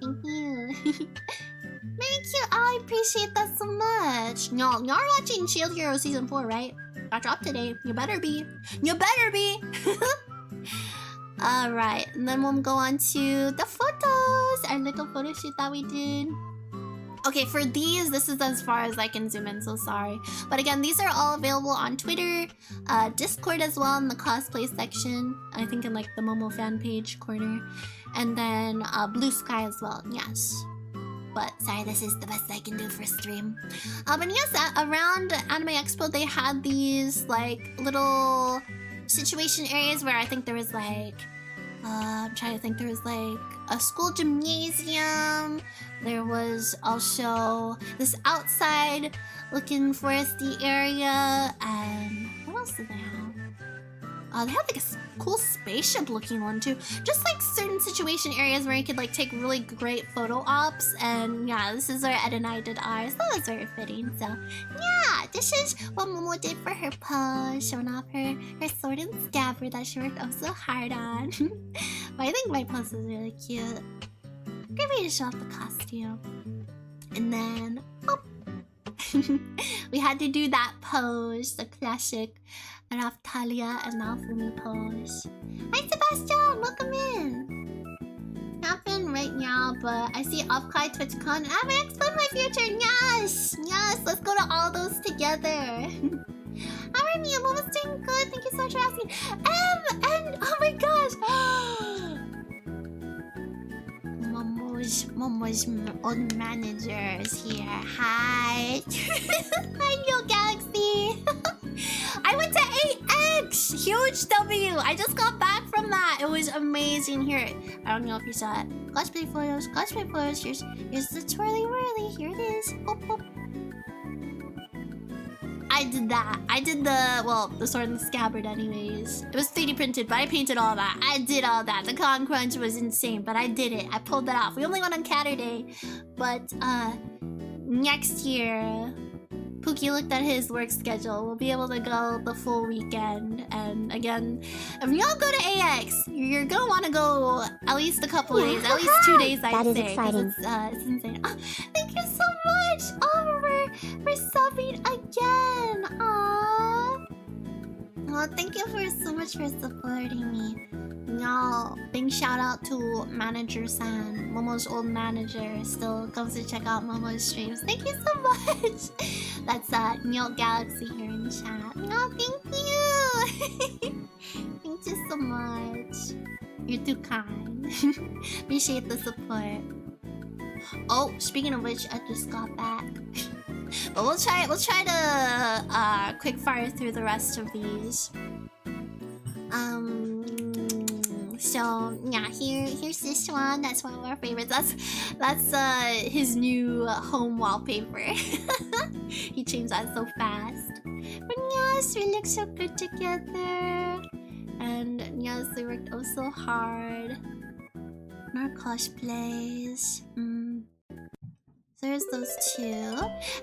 Thank you. Very cute. Oh, I appreciate that so much. Y'all are watching Shield Hero Season 4, right? Got dropped today. You better be. You better be! Alright, and then we'll go on to the photos. Our little photo shoot that we did. Okay, for these, this is as far as I can zoom in, so sorry. But again, these are all available on Twitter, Discord as well in the cosplay section. I think in like the Momo fan page corner. And then Blue Sky as well, yes. But sorry, this is the best I can do for stream. But yes, around Anime Expo, they had these like little situation areas where I think there was like... I'm trying to think, there was like a school gymnasium. There was also this outside looking foresty area, and what else did they have? They had like a cool spaceship looking one too. Just like certain situation areas where you could like take really great photo ops. And yeah, this is where Ed and I did ours. That was very fitting. So yeah, this is what Momo did for her pose, showing off her sword and scabbard that she worked oh so hard on. But I think my pose is really cute. Great way to show off the costume. And then, oh, we had to do that pose, the classic Raftalia and Alfumi pose. Hi Sebastian, welcome in. Happen right now, but I see Offkai, TwitchCon, and Anime Expo in my future. Yes, yes, let's go to all those together. How are you? Momo's doing good. Thank you so much for asking. And oh my gosh. Momo's old manager is here. Hi. Hi, Yo Galaxy. I went to AX. Huge W. I just got back from that. It was amazing. Here, I don't know if you saw it. Cosplay photos. Cosplay photos. Here's the twirly whirly. Here it is. Boop, boop. I did that. I did the sword and the scabbard anyways. It was 3D printed, but I painted all that. I did all that. The con crunch was insane, but I did it. I pulled that off. We only went on Caturday, but next year, Pookie looked at his work schedule. We'll be able to go the full weekend. And again, if y'all go to AX, you're gonna want to go at least a couple days, at least 2 days, I'd say. That is exciting. It's insane. Oh, thank you so much, Oliver, for subbing again. Aww. Oh, thank you so much for supporting me. Y'all, big shout out to Manager San. Momo's old manager still comes to check out Momo's streams. Thank you so much. That's Neil Galaxy here in the chat. Oh, thank you. Thank you so much. You're too kind. Appreciate the support. Oh, speaking of which, I just got back. But we'll try to quick fire through the rest of these. So yeah, here's this one. That's one of our favorites. That's his new home wallpaper. He changed that so fast. But yes, we look so good together. And yes, we worked oh so hard on our cosplays. So there's those two.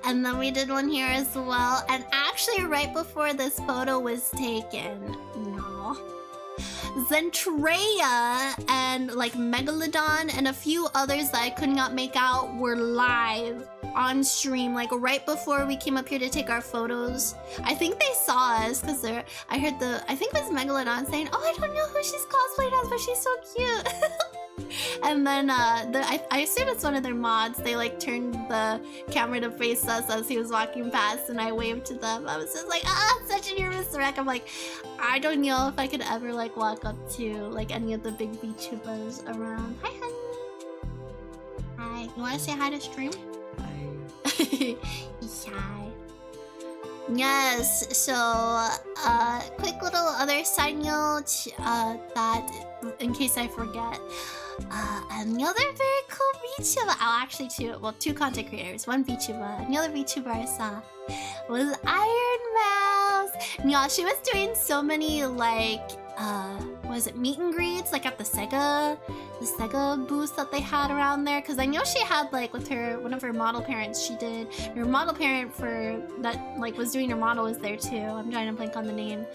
And then we did one here as well. And actually right before this photo was taken, Zentreya and like Megalodon and a few others that I could not make out were live on stream, like right before we came up here to take our photos. I think they saw us because I heard I think it was Megalodon saying, "Oh, I don't know who she's cosplayed as, but she's so cute." And then I assume it's one of their mods. They like turned the camera to face us as he was walking past, and I waved to them. I was just like, such a nervous wreck. I'm like, I don't know if I could ever like walk up to like any of the big VTubers around. Hi, honey. Hi. You want to say hi to stream? Hi. Hi. Yes. So, quick little other side note that in case I forget. Another very cool VTuber. Oh, actually two content creators. One VTuber. Another VTuber I saw was Iron Mouse. Y'all, she was doing so many like was it meet and greets like at the Sega booth that they had around there, because I know she had like with one of her model parents. She did her model parent for that like was doing her model was there too. I'm trying to blank on the name,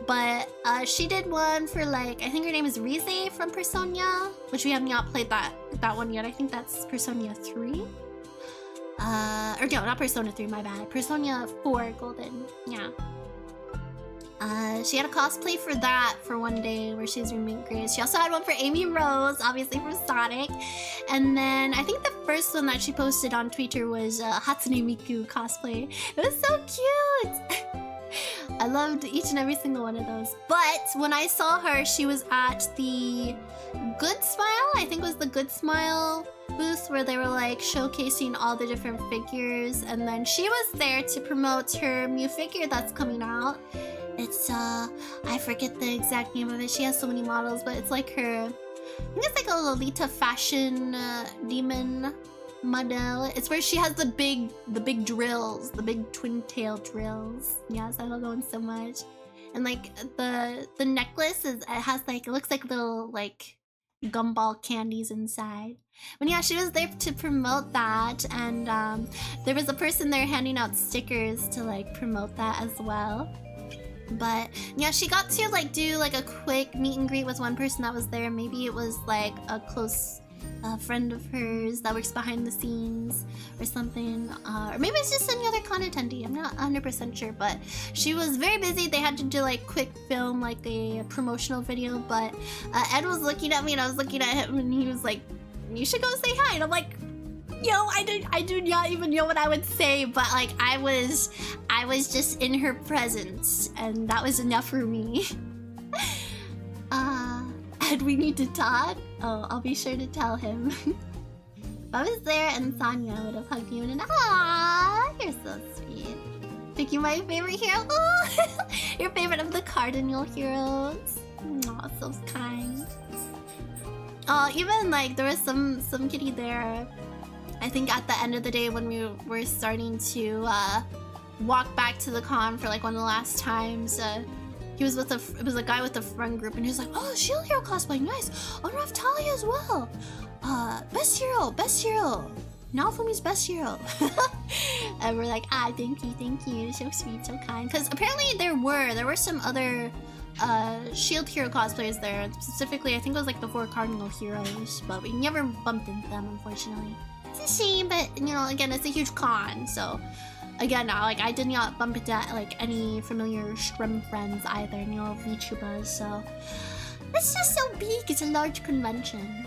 but she did one for like I think her name is Rize from Persona, which we have not played that one yet. I think that's Persona 3. Or no, not Persona 3, my bad. Persona 4 Golden. Yeah. She had a cosplay for that for one day where she's doing meet Grace. She also had one for Amy Rose, obviously from Sonic. And then I think the first one that she posted on Twitter was Hatsune Miku cosplay. It was so cute! I loved each and every single one of those. But when I saw her, she was at the Good Smile, I think it was the Good Smile booth where they were like showcasing all the different figures. And then she was there to promote her new figure that's coming out. It's I forget the exact name of it. She has so many models, but it's like her, I think it's like a Lolita fashion demon model. It's where she has the big drills, the big twin tail drills. Yes, I love that one so much. And like the necklace is, it has like, it looks like little like gumball candies inside. But yeah, she was there to promote that, and there was a person there handing out stickers to like promote that as well. But yeah, she got to like do like a quick meet and greet with one person that was there. Maybe it was like a close friend of hers that works behind the scenes or something, or maybe it's just any other con attendee. I'm not 100% sure, but she was very busy. They had to do like quick film, like a promotional video. But Ed was looking at me and I was looking at him, and he was like, "You should go say hi." And I'm like, yo, I do not even know what I would say, but like I was just in her presence, and that was enough for me. Ed, we need to talk. Oh, I'll be sure to tell him. If I was there and Sonia would have hugged you and ah, you're so sweet. Picking my favorite hero. Oh, your favorite of the cardinal heroes. Aw, so kind. Oh, even like there was some kitty there. I think at the end of the day when we were starting to walk back to the con for like one of the last times, he was with it was a guy with a friend group, and he was like, "Oh, Shield Hero cosplay, nice. Oh, Talia as well. Best hero. Naofumi's best hero." And we're like, "Ah, thank you, so sweet, so kind." Because apparently there were some other Shield Hero cosplayers there. Specifically, I think it was like the 4 cardinal heroes, but we never bumped into them, unfortunately. It's a shame, but you know, again, it's a huge con, so again, like I did not bump into like any familiar Shrimp friends either, you know, VTubers, so it's just so big. It's a large convention.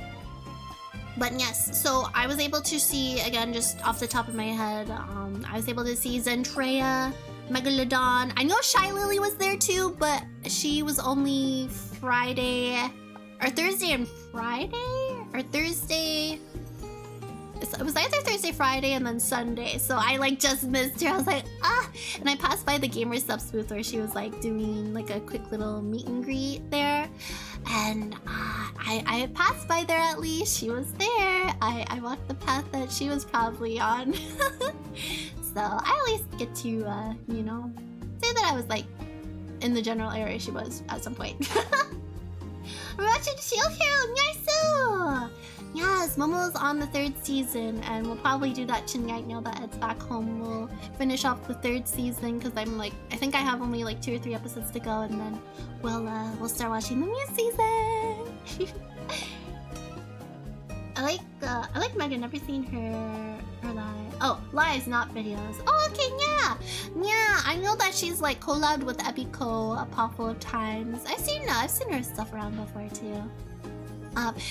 But yes, so I was able to see, again, just off the top of my head, I was able to see Zentreya, Megalodon. I know Shy Lily was there too, but she was only Friday or Thursday and Friday, or Thursday. It was either Thursday, Friday, and then Sunday. So I like just missed her. I was like, ah! And I passed by the Gamer Subs booth where she was like doing like a quick little meet and greet there. And I passed by there at least. She was there. I walked the path that she was probably on. So I at least get to, you know, say that I was like in the general area she was at some point. I'm watching Shield Hero, nice! Yes, Momo's on the 3rd season, and we'll probably do that tonight now that Ed's back home. We'll finish off the 3rd season, because I think I have only like 2 or 3 episodes to go, and then we'll start watching the new season. I like Megan. Never seen her live. Oh, lives, not videos. Oh, okay, yeah. I know that she's like collabed with Epico a couple of times. I've seen her stuff around before too.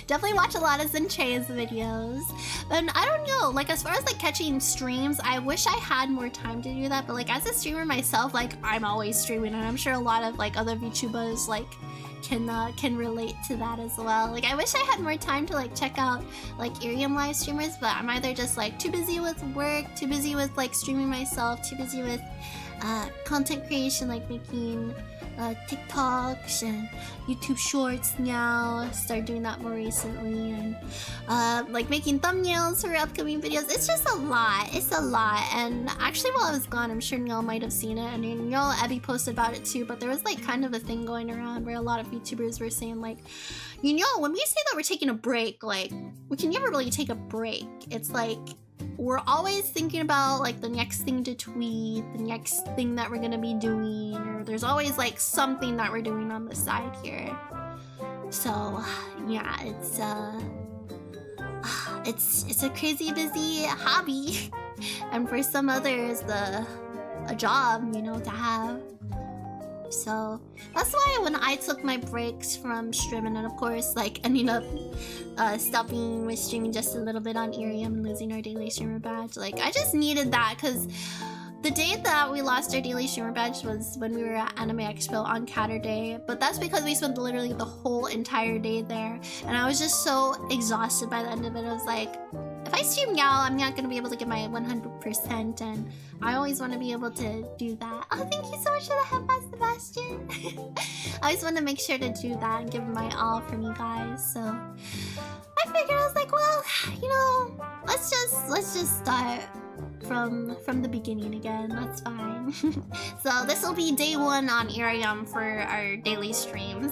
Definitely watch a lot of Zentreya's videos. And I don't know, like as far as like catching streams, I wish I had more time to do that. But like as a streamer myself, like I'm always streaming, and I'm sure a lot of like other VTubers like can relate to that as well. Like I wish I had more time to like check out like Irium live streamers, but I'm either just like too busy with work, too busy with like streaming myself, too busy with content creation, like making TikToks and YouTube shorts now. Started doing that more recently, and like making thumbnails for upcoming videos. It's just a lot. It's a lot. And actually, while I was gone, I'm sure Neil might have seen it, and Neil Abby posted about it too. But there was like kind of a thing going around where a lot of YouTubers were saying like, you know, when we say that we're taking a break, like we can never really take a break. It's like we're always thinking about like the next thing to tweet, the next thing that we're gonna be doing, or there's always like something that we're doing on the side here. So yeah, it's a crazy busy hobby, and for some others a job, you know, to have. So that's why when I took my breaks from streaming, and of course like ending up stopping with streaming just a little bit on Irium and losing our daily streamer badge, like I just needed that, because the day that we lost our daily streamer badge was when we were at Anime Expo on Caturday, but that's because we spent literally the whole entire day there, and I was just so exhausted by the end of it. I was like, if I stream now, I'm not going to be able to give my 100%, and I always want to be able to do that. Oh, thank you so much for the headphones, Sebastian. I always want to make sure to do that and give my all from you guys, so I figured, I was like, well, you know, let's just start from the beginning again. That's fine. So this will be day 1 on Irium for our daily streams.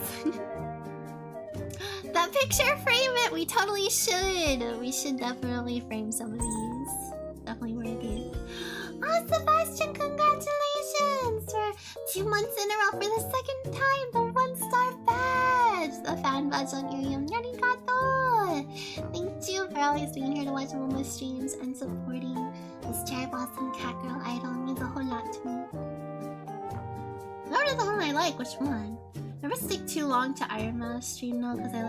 That picture, frame it! We totally should! We should definitely frame some of these. Definitely worthy. Oh, Sebastian, congratulations! For 2 months in a row for the 2nd time, the 1-star badge! The fan badge on Irium. Arigato! Thank you for always being here to watch Momo streams and supporting this Cherry Blossom Cat Girl idol. It means a whole lot to me. What is the one I like? Which one? Never stick too long to Iron Mouse stream though, because I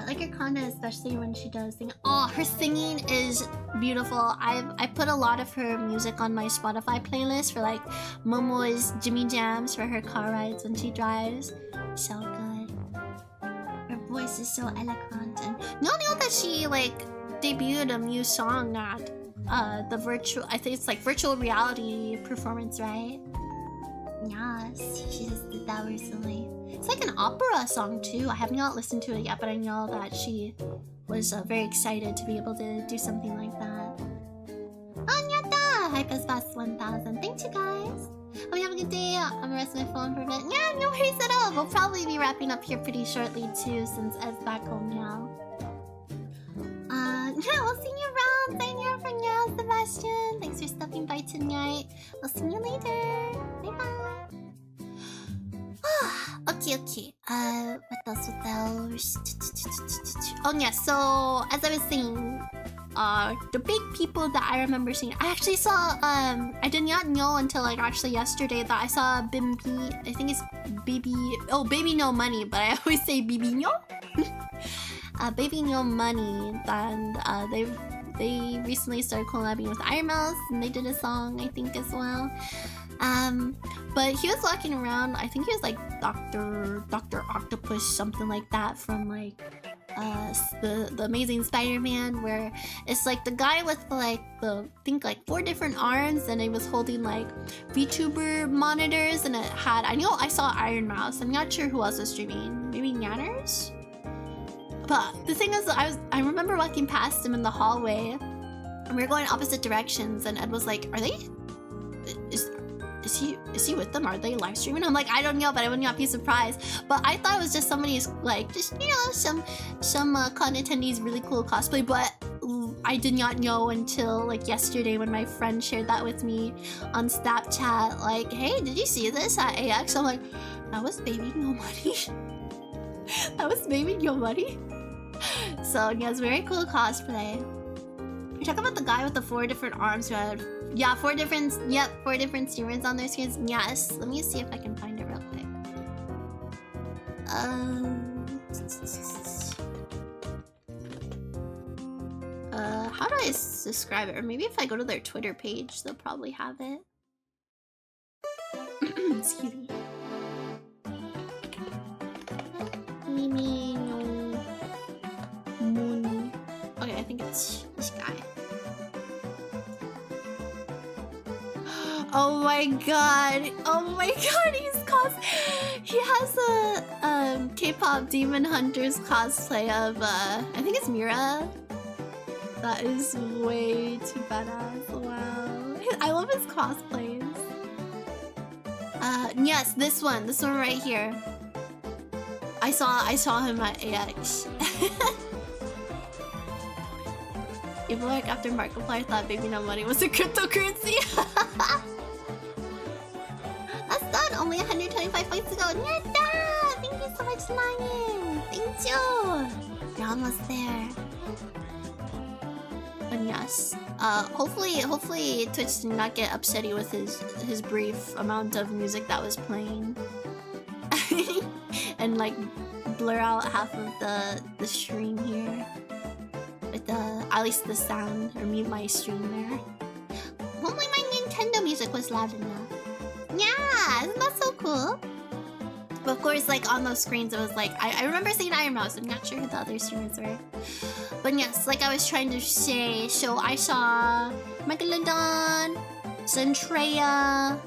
like her content, especially when she does sing. Oh, her singing is beautiful. I put a lot of her music on my Spotify playlist for like Momo's Jimmy Jams for her car rides when she drives. So good. Her voice is so eloquent, and you know that she like debuted a new song at the virtual. I think it's like virtual reality performance, right? Yes, she just did that recently. It's like an opera song too. I have not listened to it yet, but I know that she was very excited to be able to do something like that. Anyata! Hyperspace 1000. Thank you guys. Hope you have a good day. I'm gonna rest my phone for a bit. Yeah, no worries at all. We'll probably be wrapping up here pretty shortly too, since Ed's back home now. Yeah, we'll see you around. Sign here for now, Sebastian. Thanks for stopping by tonight. We'll see you later. Bye-bye. Okay. What else? Oh yeah, so as I was saying, the big people that I remember seeing, I actually saw, I did not know until like actually yesterday that I saw Bimbi, I think it's Baby No Money, but I always say Bibi No. Baby No Money, and they recently started collabing with Iron Mouse, and they did a song, I think, as well. But he was walking around, I think he was like Dr. Octopus, something like that, from like the Amazing Spider-Man, where it's like the guy with like I think like 4 different arms, and he was holding like VTuber monitors, and it had, I saw Iron Mouse. I'm not sure who else was streaming, maybe Nanners? But the thing is, I remember walking past him in the hallway, and we were going opposite directions, and Ed was like, is he with them? Are they live streaming? I'm like, I don't know, but I would not be surprised. But I thought it was just somebody's like, just, you know, some con attendees really cool cosplay. But I did not know until like yesterday when my friend shared that with me on Snapchat. Like, hey, did you see this at AX? I'm like, that was Baby No Money. That was Baby No Money. So yeah, it's very cool cosplay. We talk about the guy with the 4 different arms who had, yeah, 4 different streamers on their screens. Yes, let me see if I can find it real quick. How do I describe it? Or maybe if I go to their Twitter page, they'll probably have it. Excuse me. Mimi no Moon. Okay, I think it's this guy. Oh my god, he has a K-pop Demon Hunters cosplay of I think it's Mira. That is way too badass. Wow. I love his cosplays. Yes, this one right here. I saw him at AX. Even like after Markiplier thought Baby No Money was a cryptocurrency. That's done. Only 125 points to go. Nyata! Thank you so much, Lion. Thank you. You're almost there. But yes, hopefully Twitch did not get upsetty with his brief amount of music that was playing, and like blur out half of the stream here with at least the sound, or mute my stream there. Hopefully my Nintendo music was loud enough. Yeah, isn't that so cool? But of course, like on those screens, it was like I remember seeing Iron Mouse. I'm not sure who the other streamers were. But yes, like I was trying to say, so I saw Megalodon, Centrea,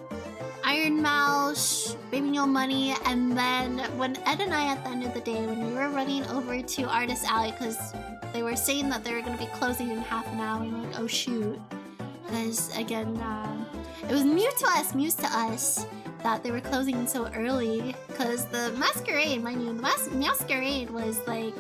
Iron Mouse, Baby No Money, and then when Ed and I at the end of the day, when we were running over to Artist Alley, because they were saying that they were going to be closing in half an hour, and we're like, oh shoot. because again, it was news to us that they were closing so early. Because the masquerade, mind you, the masquerade was like,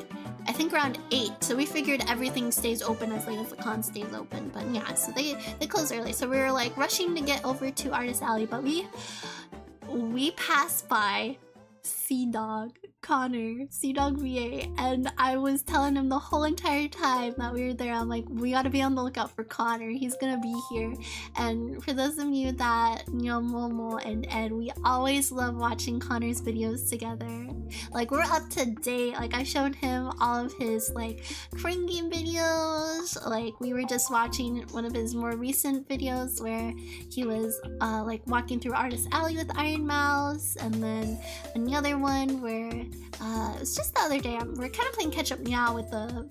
I think around 8, so we figured everything stays open as late as the con stays open. But yeah, so they close early, so we were like rushing to get over to Artist Alley, but we passed by Sea-Dog Connor, Sea-Dog VA, and I was telling him the whole entire time that we were there, I'm like, we gotta be on the lookout for Connor, he's gonna be here. And for those of you that know Momo and Ed, we always love watching Connor's videos together. Like, we're up to date. Like, I showed him all of his like crane game videos. Like, we were just watching one of his more recent videos where he was like walking through Artist Alley with Iron Mouse, and then another one where it was just the other day. We're kind of playing catch up now with the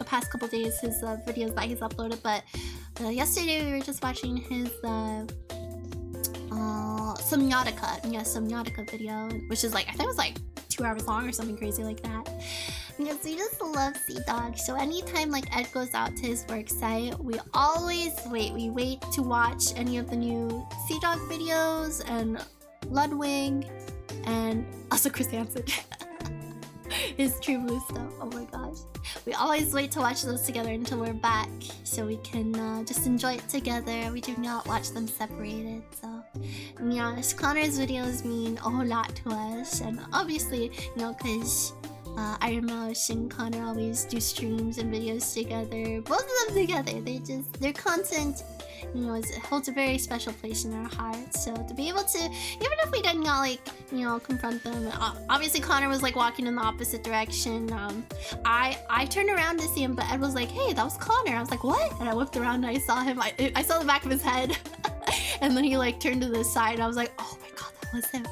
past couple days, his videos that he's uploaded. But yesterday we were just watching his Semiotica video, which is like, I think it was like 2 hours long or something crazy like that. Because we just love Sea-Dog. So anytime like Ed goes out to his work site, we always wait. We wait to watch any of the new Sea-Dog videos and Ludwig, and also Chris Hansen. His True Blue stuff. Oh my gosh. We always wait to watch those together until we're back, so we can just enjoy it together. We do not watch them separated. So yeah, Connor's videos mean a whole lot to us, and obviously, you know, because Iron Mouse and Connor always do streams and videos together. Both of them together. Their content, you know, it holds a very special place in our hearts. So to be able to, even if we didn't like, you know, confront them, obviously Connor was like walking in the opposite direction. I turned around to see him, but Ed was like, "Hey, that was Connor." I was like, "What?" And I whipped around and I saw him. I saw the back of his head, and then he like turned to the side. And I was like, "Oh my god, that was him."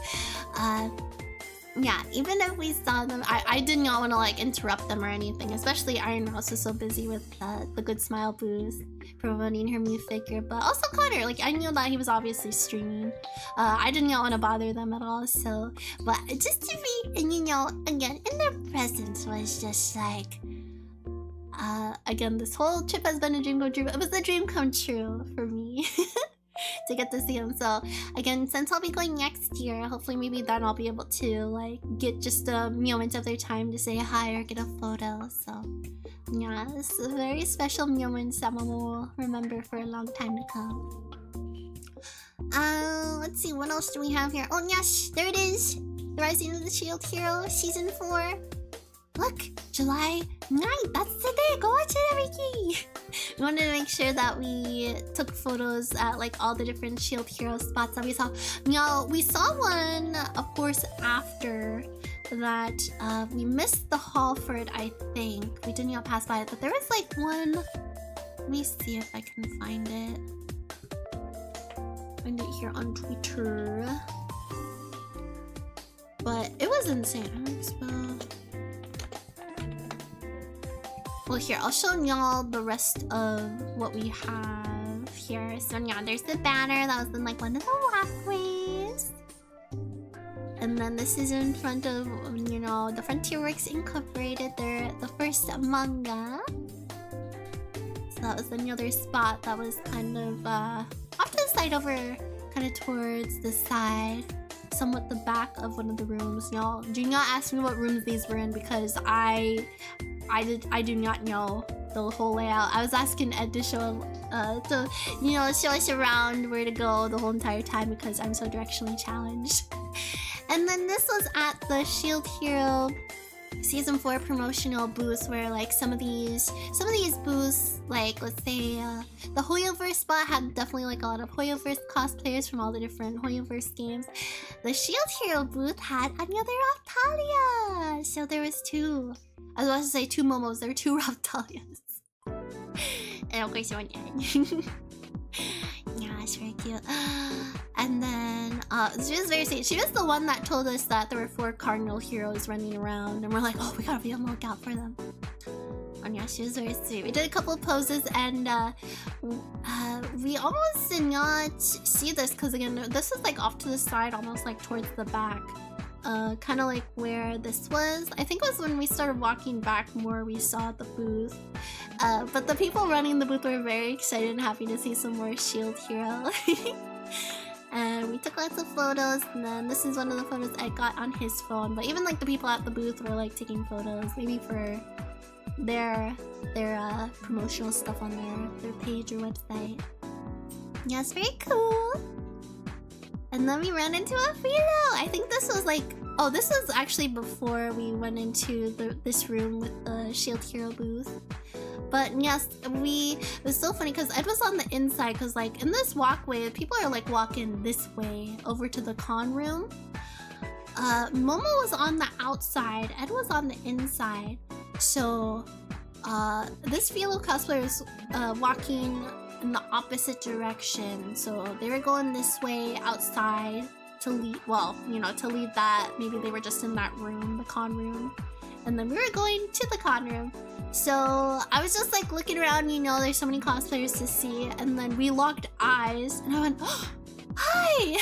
Yeah, even if we saw them, I did not want to like interrupt them or anything, especially Iron Mouse was so busy with the Good Smile booth promoting her new figure. But also Connor, like, I knew that he was obviously streaming. I did not want to bother them at all, so, but just to be, and you know, again, in their presence was just like, again, this whole trip has been a dream come true. It was a dream come true for me. To get to see him. So again, since I'll be going next year, hopefully maybe then I'll be able to like get just a moment of their time to say hi or get a photo. So yeah, it's a very special moment that Momo will remember for a long time to come. Let's see, what else do we have here? Oh yes, there it is! The Rising of the Shield Hero Season 4. Look, July 9th, that's today, go watch it, Ricky! We wanted to make sure that we took photos at like all the different Shield Hero spots that we saw. Now, we saw one, of course, after that. We missed the haul for it, I think. We didn't pass by it, but there was like one. Let me see if I can find it. Find it here on Twitter. But it was insane. Well, here, I'll show y'all the rest of what we have here. So yeah, there's the banner that was in like one of the walkways. And then this is in front of, you know, the Frontierworks Incorporated. They're the first manga. So that was another spot that was kind of off to the side over kind of towards the side. Somewhat the back of one of the rooms. Y'all, do not ask me what rooms these were in because I do not know the whole layout. I was asking Ed to show show us around where to go the whole entire time because I'm so directionally challenged. And then this was at the Shield Hero Season 4 promotional booths where like some of these booths, like let's say the Hoyoverse spot had definitely like a lot of Hoyoverse cosplayers from all the different Hoyoverse games. The Shield Hero booth had another Raptalia! So there was two. I was about to say 2 Momos, there were 2 Raptalias. And of course one Ed. Yeah, it's very cute. And then she was very sweet. She was the one that told us that there were 4 cardinal heroes running around, and we're like, oh, we gotta be on the lookout for them. And yeah, she was very sweet. We did a couple of poses, and we almost did not see this because again, this is like off to the side, almost like towards the back. kind of like where this was. I think it was when we started walking back more we saw the booth. But the people running the booth were very excited and happy to see some more Shield Hero. And we took lots of photos, and then this is one of the photos I got on his phone. But even like the people at the booth were like taking photos, maybe for their promotional stuff on their page or website. Yeah, it's very cool. And then we ran into a Philo. I think this was like, oh, this was actually before we went into this room with the Shield Hero booth. But yes, it was so funny because Ed was on the inside, because like in this walkway, people are like walking this way over to the con room. Momo was on the outside, Ed was on the inside. So this Philo cosplayer was walking in the opposite direction. So they were going this way outside to leave, well, you know, to leave that. Maybe they were just in that room, the con room. And then we were going to the con room. So I was just like looking around, you know, there's so many cosplayers to see. And then we locked eyes and I went, oh, hi!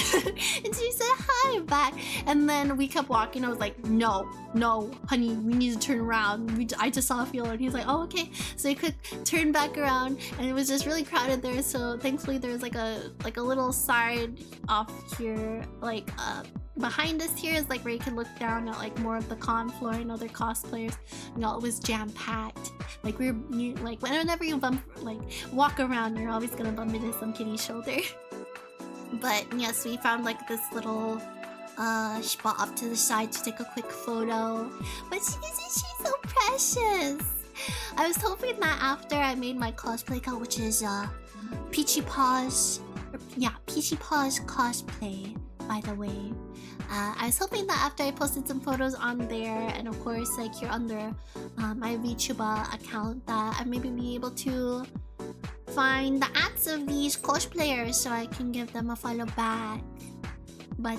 And she said hi back. And then we kept walking. I was like, no, honey, we need to turn around. I just saw a Philo. And he's like, oh, okay. So he could turn back around and it was just really crowded there. So thankfully there was like a little side off here, like behind us here is like where you can look down at like more of the con floor and other cosplayers. You know, it was jam-packed. Like like whenever you walk around, you're always gonna bump into some kitty's shoulder. But yes, we found like this little spot up to the side to take a quick photo. But she's so precious. I was hoping that after I made my cosplay account, which is Peachy Paws, Peachy Paws cosplay, by the way. I was hoping that after I posted some photos on there, and of course like here under my VTuber account, that I maybe be able to find the ads of these cosplayers so I can give them a follow back. But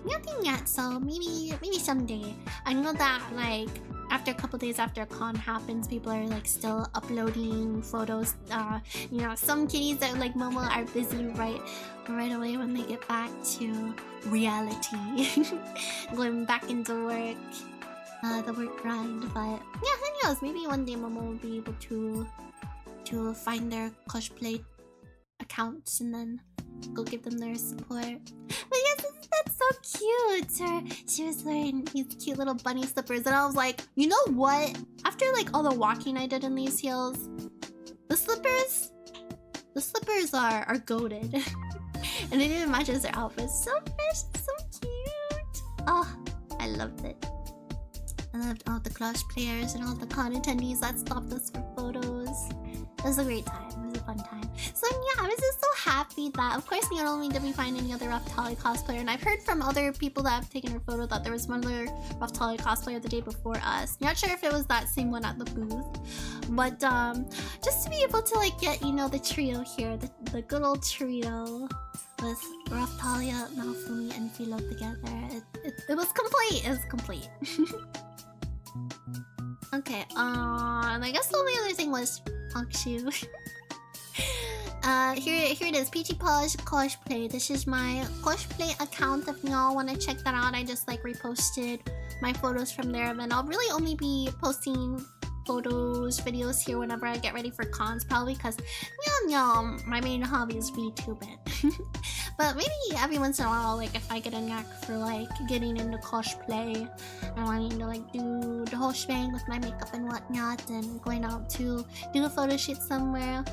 nothing yet, so maybe someday. I know that like after a couple days after a con happens, people are like still uploading photos. You know, some kitties that like Momo are busy right away when they get back to reality. Going back into work, the work grind. But yeah, who knows, maybe one day Momo will be able to find their cosplay accounts and then go give them their support. But yes, that's so cute. She was wearing these cute little bunny slippers, and I was like, you know what? After like all the walking I did in these heels, the slippers are goated. And it even matches their outfits. So fresh, so cute. Oh, I loved it. I loved all the cosplayers and all the con attendees that stopped us for photos. It was a great time. It was a fun time. So yeah, I was just so happy that, of course, not only did we find any other Raftali cosplayer, and I've heard from other people that have taken her photo that there was one other Raftali cosplayer the day before us. Not sure if it was that same one at the booth, but just to be able to like get, you know, the trio here, the good old trio with Raftalia, Malfumi, and Philo together. It was complete. It was complete. Okay, and I guess the only other thing was Love-Chu. Here it is, Peachy Paws cosplay. This is my cosplay account. If y'all want to check that out, I just like reposted my photos from there. And I'll really only be posting photos, videos here whenever I get ready for cons, probably because my main hobby is VTubing. But maybe every once in a while, like if I get a knack for like getting into cosplay and wanting to like do the whole shebang with my makeup and whatnot, and going out to do a photo shoot somewhere,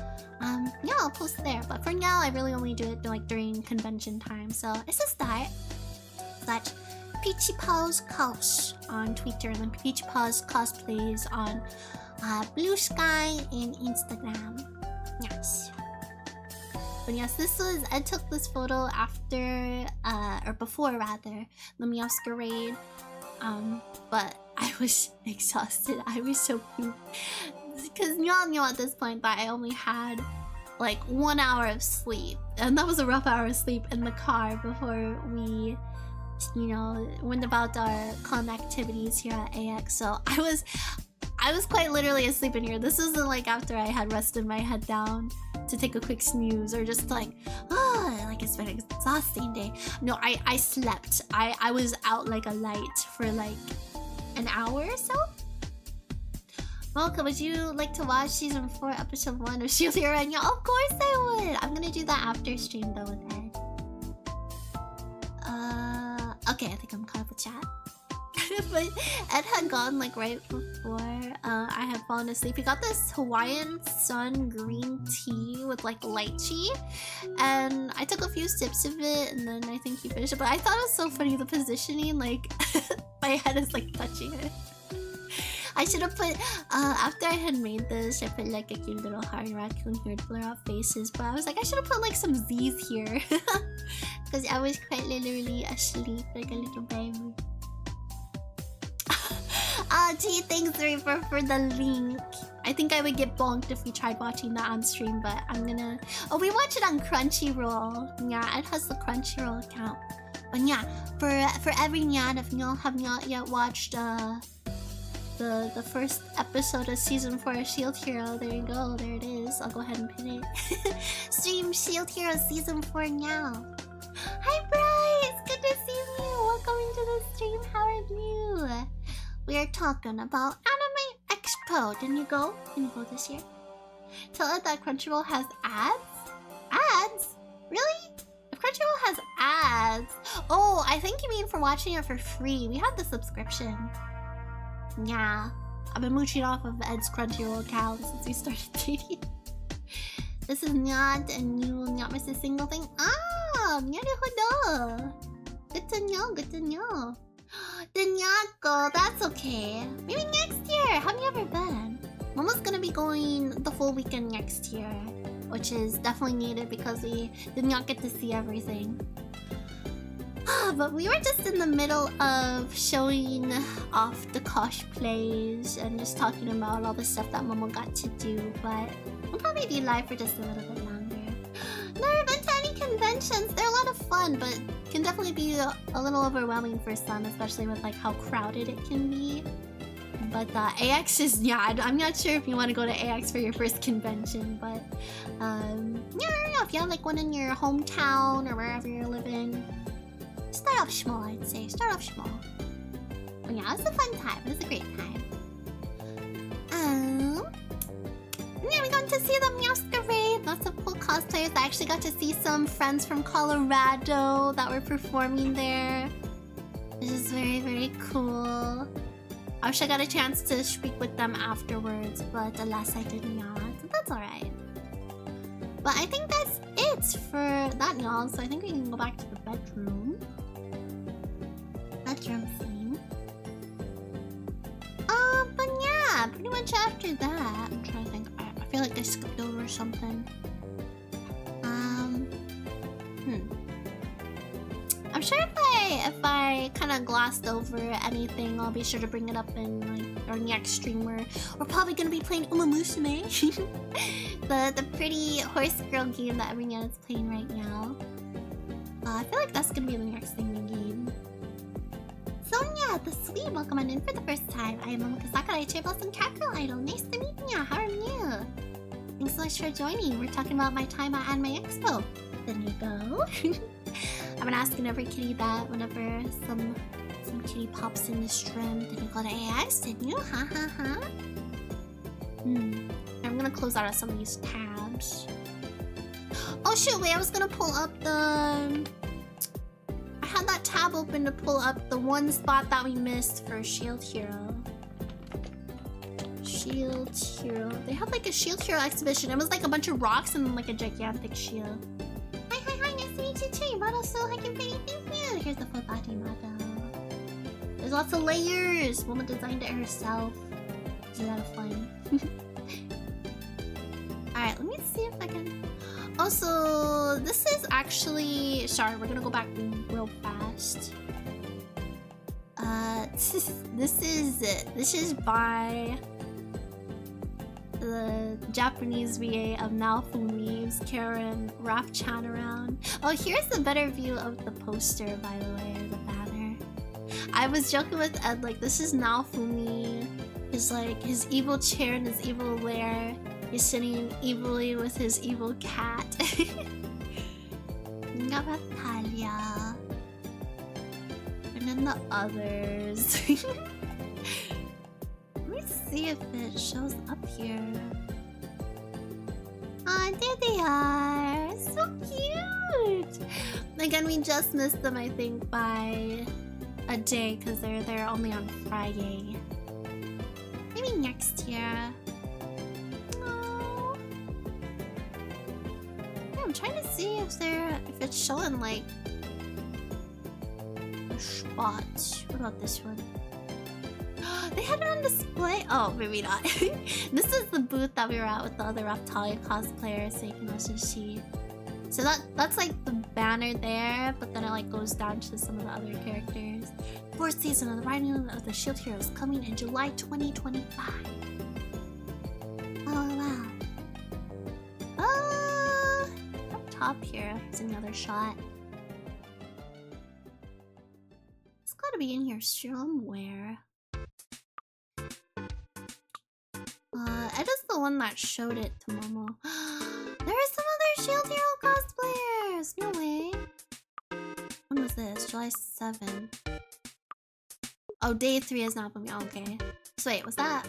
yeah, I'll post there. But for now, I really only do it like during convention time. So it's a start. But Peachy Paws Cos on Twitter, and then Peachy Paws Cosplays on Blue Sky and Instagram. Yes. But yes, I took this photo after, or before rather, the Meowscarade. But I was exhausted. I was so pooped. Because y'all knew at this point that I only had like 1 hour of sleep. And that was a rough hour of sleep in the car before we, you know, went about our con activities here at AX. So I was quite literally asleep in here. This isn't like after I had rested my head down to take a quick snooze, or just like, like it's been an exhausting day. No, I slept. I was out like a light for like an hour or so. Mocha, would you like to watch season 4, episode 1 of Shield Hero? Yeah, of course I would. I'm gonna do that after stream though with Ed. Okay, I think I'm caught up with chat. But Ed had gone like right before I had fallen asleep. He got this Hawaiian sun green tea with like lychee, and I took a few sips of it, and then I think he finished it. But I thought it was so funny, the positioning, like my head is like touching it. I should have put after I had made this, I put like a cute little heart raccoon here to blur out faces. But I was like, I should have put like some Z's here because I was quite literally asleep like a little baby. Gee, thanks Reaper for the link. I think I would get bonked if we tried watching that on stream, but I'm gonna... Oh, we watch it on Crunchyroll. Yeah, it has the Crunchyroll account. But yeah, for every Nyan, if y'all have not yet watched the first episode of season 4 of Shield Hero, there you go, there it is. I'll go ahead and pin it. Stream Shield Hero season 4 now. Hi Bryce, good to see you. Welcome into the stream. How are you? We are talking about Anime Expo. Didn't you go? Didn't you go this year? Tell us that Crunchyroll has ads? Ads? Really? If Crunchyroll has ads... Oh, I think you mean for watching it for free. We have the subscription. Yeah. I've been mooching off of Ed's Crunchyroll account since we started dating. This is not, and you will not miss a single thing. Ah! Naruhodo! Good to know, good to know. Denyako, that's okay. Maybe next year. Have you ever been? Momo's gonna be going the full weekend next year, which is definitely needed because we did not get to see everything. But we were just in the middle of showing off the cosplays and just talking about all the stuff that Momo got to do, but we'll probably be live for just a little bit longer. Never been to any conventions. They're a lot of fun, but can definitely be a little overwhelming for some, especially with like how crowded it can be. But AX is, yeah, I'm not sure if you want to go to AX for your first convention, but yeah, if you have like one in your hometown or wherever you're living, start off small, I'd say. Start off small. But yeah, it was a fun time. It was a great time. Yeah, we got to see the Masquerade. Lots of cool cosplayers. I actually got to see some friends from Colorado that were performing there. Which is very, very cool. I wish I got a chance to speak with them afterwards, but alas I did not. So that's alright. But I think that's it for that, y'all. So I think we can go back to the bedroom. Bedroom scene. But yeah, pretty much after that, I'm trying to think. I feel like I skipped over something. I'm sure if I kind of glossed over anything, I'll be sure to bring it up in like our next stream where we're probably gonna be playing Umamusume, the pretty horse girl game that everyone is playing right now. I feel like that's gonna be the next thing we game. Sonia, the sweet, welcome on in for the first time. I am Momo Sakurai, Cherry Blossom Cat Girl Idol. Nice to meet you. How are you? Thanks so much for joining. We're talking about my time at Anime Expo. There you go. I've been asking every kitty that whenever some kitty pops in the stream, then you go to AX, didn't you? Ha ha ha. I'm gonna close out of some of these tabs. Oh shoot, wait, I was gonna pull up the... I had that tab open to pull up the one spot that we missed for Shield Hero. Shield Hero. They had like a Shield Hero exhibition. It was like a bunch of rocks and like a gigantic shield. Hi, nice to meet you too. You brought us so heckin' pretty, thank you. Here's the full body model. There's lots of layers. Momo designed it herself. It's a lot of fun. Alright, let me see if I can... Also, this is actually... Sorry, we're gonna go back real fast. This is by the Japanese VA of Naofumi's Karen Raf-chan around. Oh, here's a better view of the poster, by the way, or the banner. I was joking with Ed, like, this is Naofumi. His, like, his evil chair in his evil lair. He's sitting evilly with his evil cat. We got Raptalia. And then the others. Let me see if it shows up here. Ah, there they are. So cute. Again, we just missed them, I think, by a day because they're only on Friday. Maybe next year. Oh. Yeah, I'm trying to see if it's showing like a spot. What about this one? They had it on display. Oh, maybe not. This is the booth that we were at with the other Raptalia cosplayers, so you can also see. So that's like the banner there, but then it like goes down to some of the other characters. Fourth season of the Rising of the Shield Heroes coming in July 2025. Oh wow. Up top here is another shot. It's gotta be in here somewhere. Ed is the one that showed it to Momo. There are some other Shield Hero cosplayers! No way. When was this? July 7th. Oh, day 3 is not coming. Okay. So wait, was that?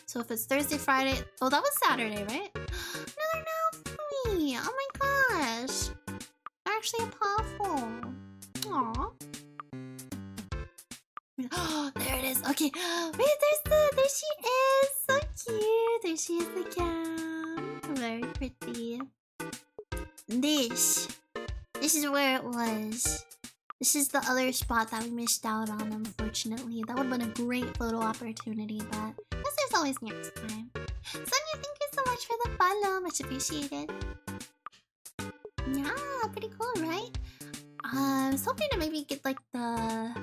So if it's Thursday, Friday... Oh, that was Saturday, right? No, they're not for me! Oh my gosh! They're actually a powerful. Aww. Oh, there it is. Okay. Wait, there she is. So cute. There she is again. Very pretty. This is where it was. This is the other spot that we missed out on, unfortunately. That would have been a great photo opportunity, but I guess there's always next time. Sonia, thank you so much for the follow. Much appreciated. Yeah, pretty cool, right? I was hoping to maybe get like the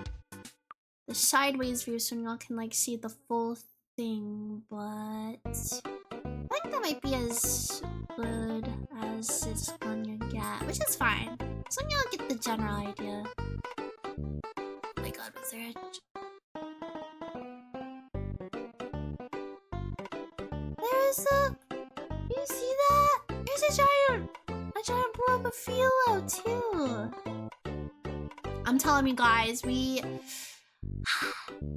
sideways view so y'all can like see the full thing, but I think that might be as good as it's gonna get, which is fine. So y'all get the general idea. Oh my god, was there There's a... You see that? There's a giant Bromophilia too. I'm telling you guys,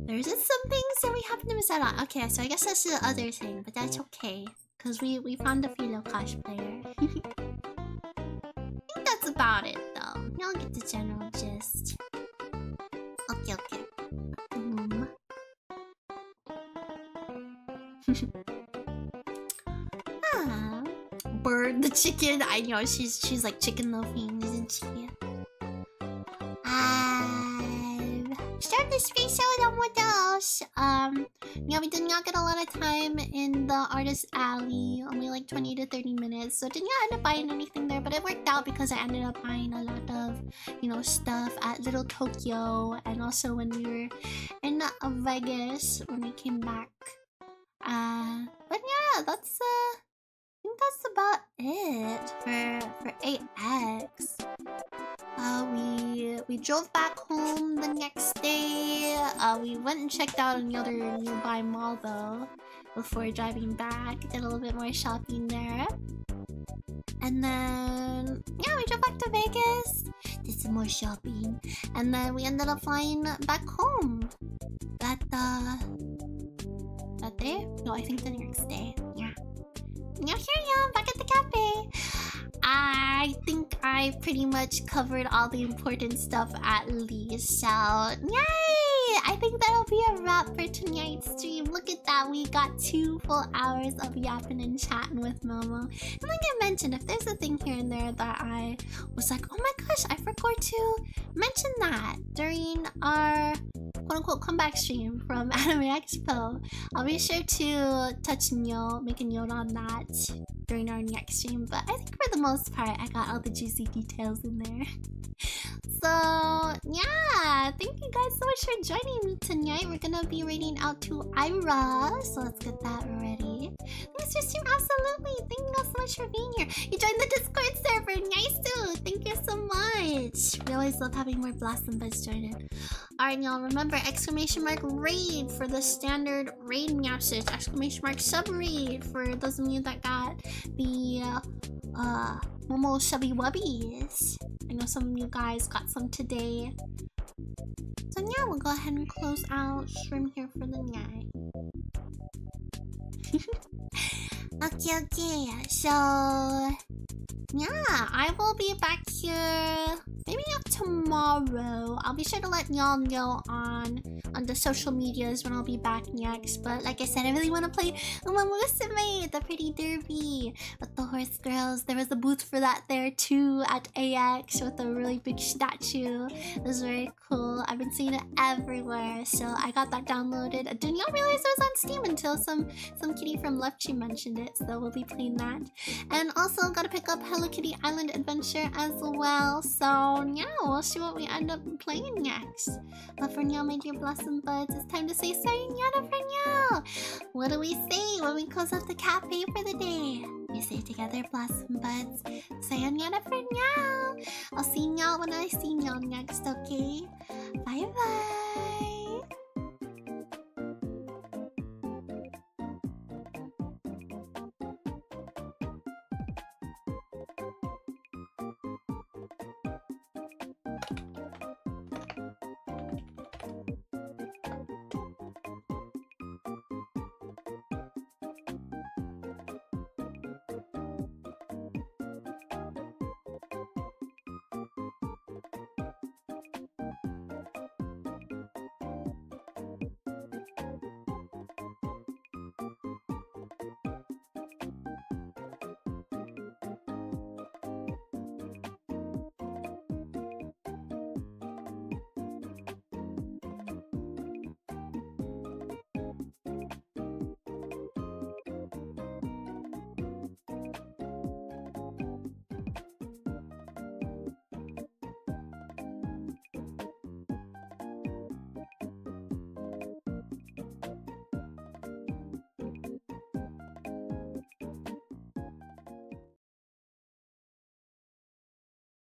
there's just some things that we happen to miss out on. Okay, so I guess that's the other thing, but that's okay. Because we found a Philo cosplayer. I think that's about it, though. Y'all get the general gist. Okay. Bird the chicken. I know, she's like chicken loafing, isn't she? Start the space out on what else? Yeah, we did not get a lot of time in the artist alley, only like 20 to 30 minutes, so didn't end up buying anything there, but it worked out because I ended up buying a lot of, you know, stuff at Little Tokyo, and also when we were in Vegas when we came back. But yeah, that's I think that's about it for AX. We drove back home the next day. We went and checked out another nearby mall though before driving back. Did a little bit more shopping there. And then yeah, we drove back to Vegas. Did some more shopping. And then we ended up flying back home. That day? No, I think the next day. Yeah. Now here I am, back at the cafe. I think I pretty much covered all the important stuff at least, so yay! I think that'll be a wrap for tonight's stream. Look at that, we got 2 full hours of yapping and chatting with Momo. And like I mentioned, if there's a thing here and there that I was like, oh my gosh, I forgot to mention that during our quote-unquote comeback stream from Anime Expo, I'll be sure to make a note on that during our next stream, but I think for the most part, I got all the juicy details in there. So, yeah, thank you guys so much for joining me tonight. We're gonna be raiding out to Ira, so let's get that ready. Thanks for stream, absolutely. Thank you guys so much for being here. You joined the Discord server, nice too. Thank you so much. much. We always love having more Blossom Buds join in. Alright, y'all, remember, exclamation mark raid for the standard raid message. Exclamation mark sub raid for those of you that got the Momo Shubby Wubbies. I know some of you guys got some today. So yeah, we'll go ahead and close out stream here for the night. Okay. So yeah, I will be back here maybe not tomorrow. I'll be sure to let y'all know on the social medias when I'll be back next. But like I said, I really want to play Umamusume, the pretty derby with the horse girls. There was a booth for that there too at AX with a really big statue. It was very cool. I've been seeing it everywhere, so I got that downloaded. I did not realize it was on Steam until some kitty from Love-Chu mentioned it, so we'll be playing that. And also gotta pick up Hello Kitty Island Adventure as well. So yeah, we'll see what we end up playing next. But for now, my dear Blossom Buds, it's time to say sayonara for now. What do we say when we close up the cafe for the day? We say together, Blossom Buds, sayonara for now. I'll see y'all when I see y'all next, okay? Bye bye.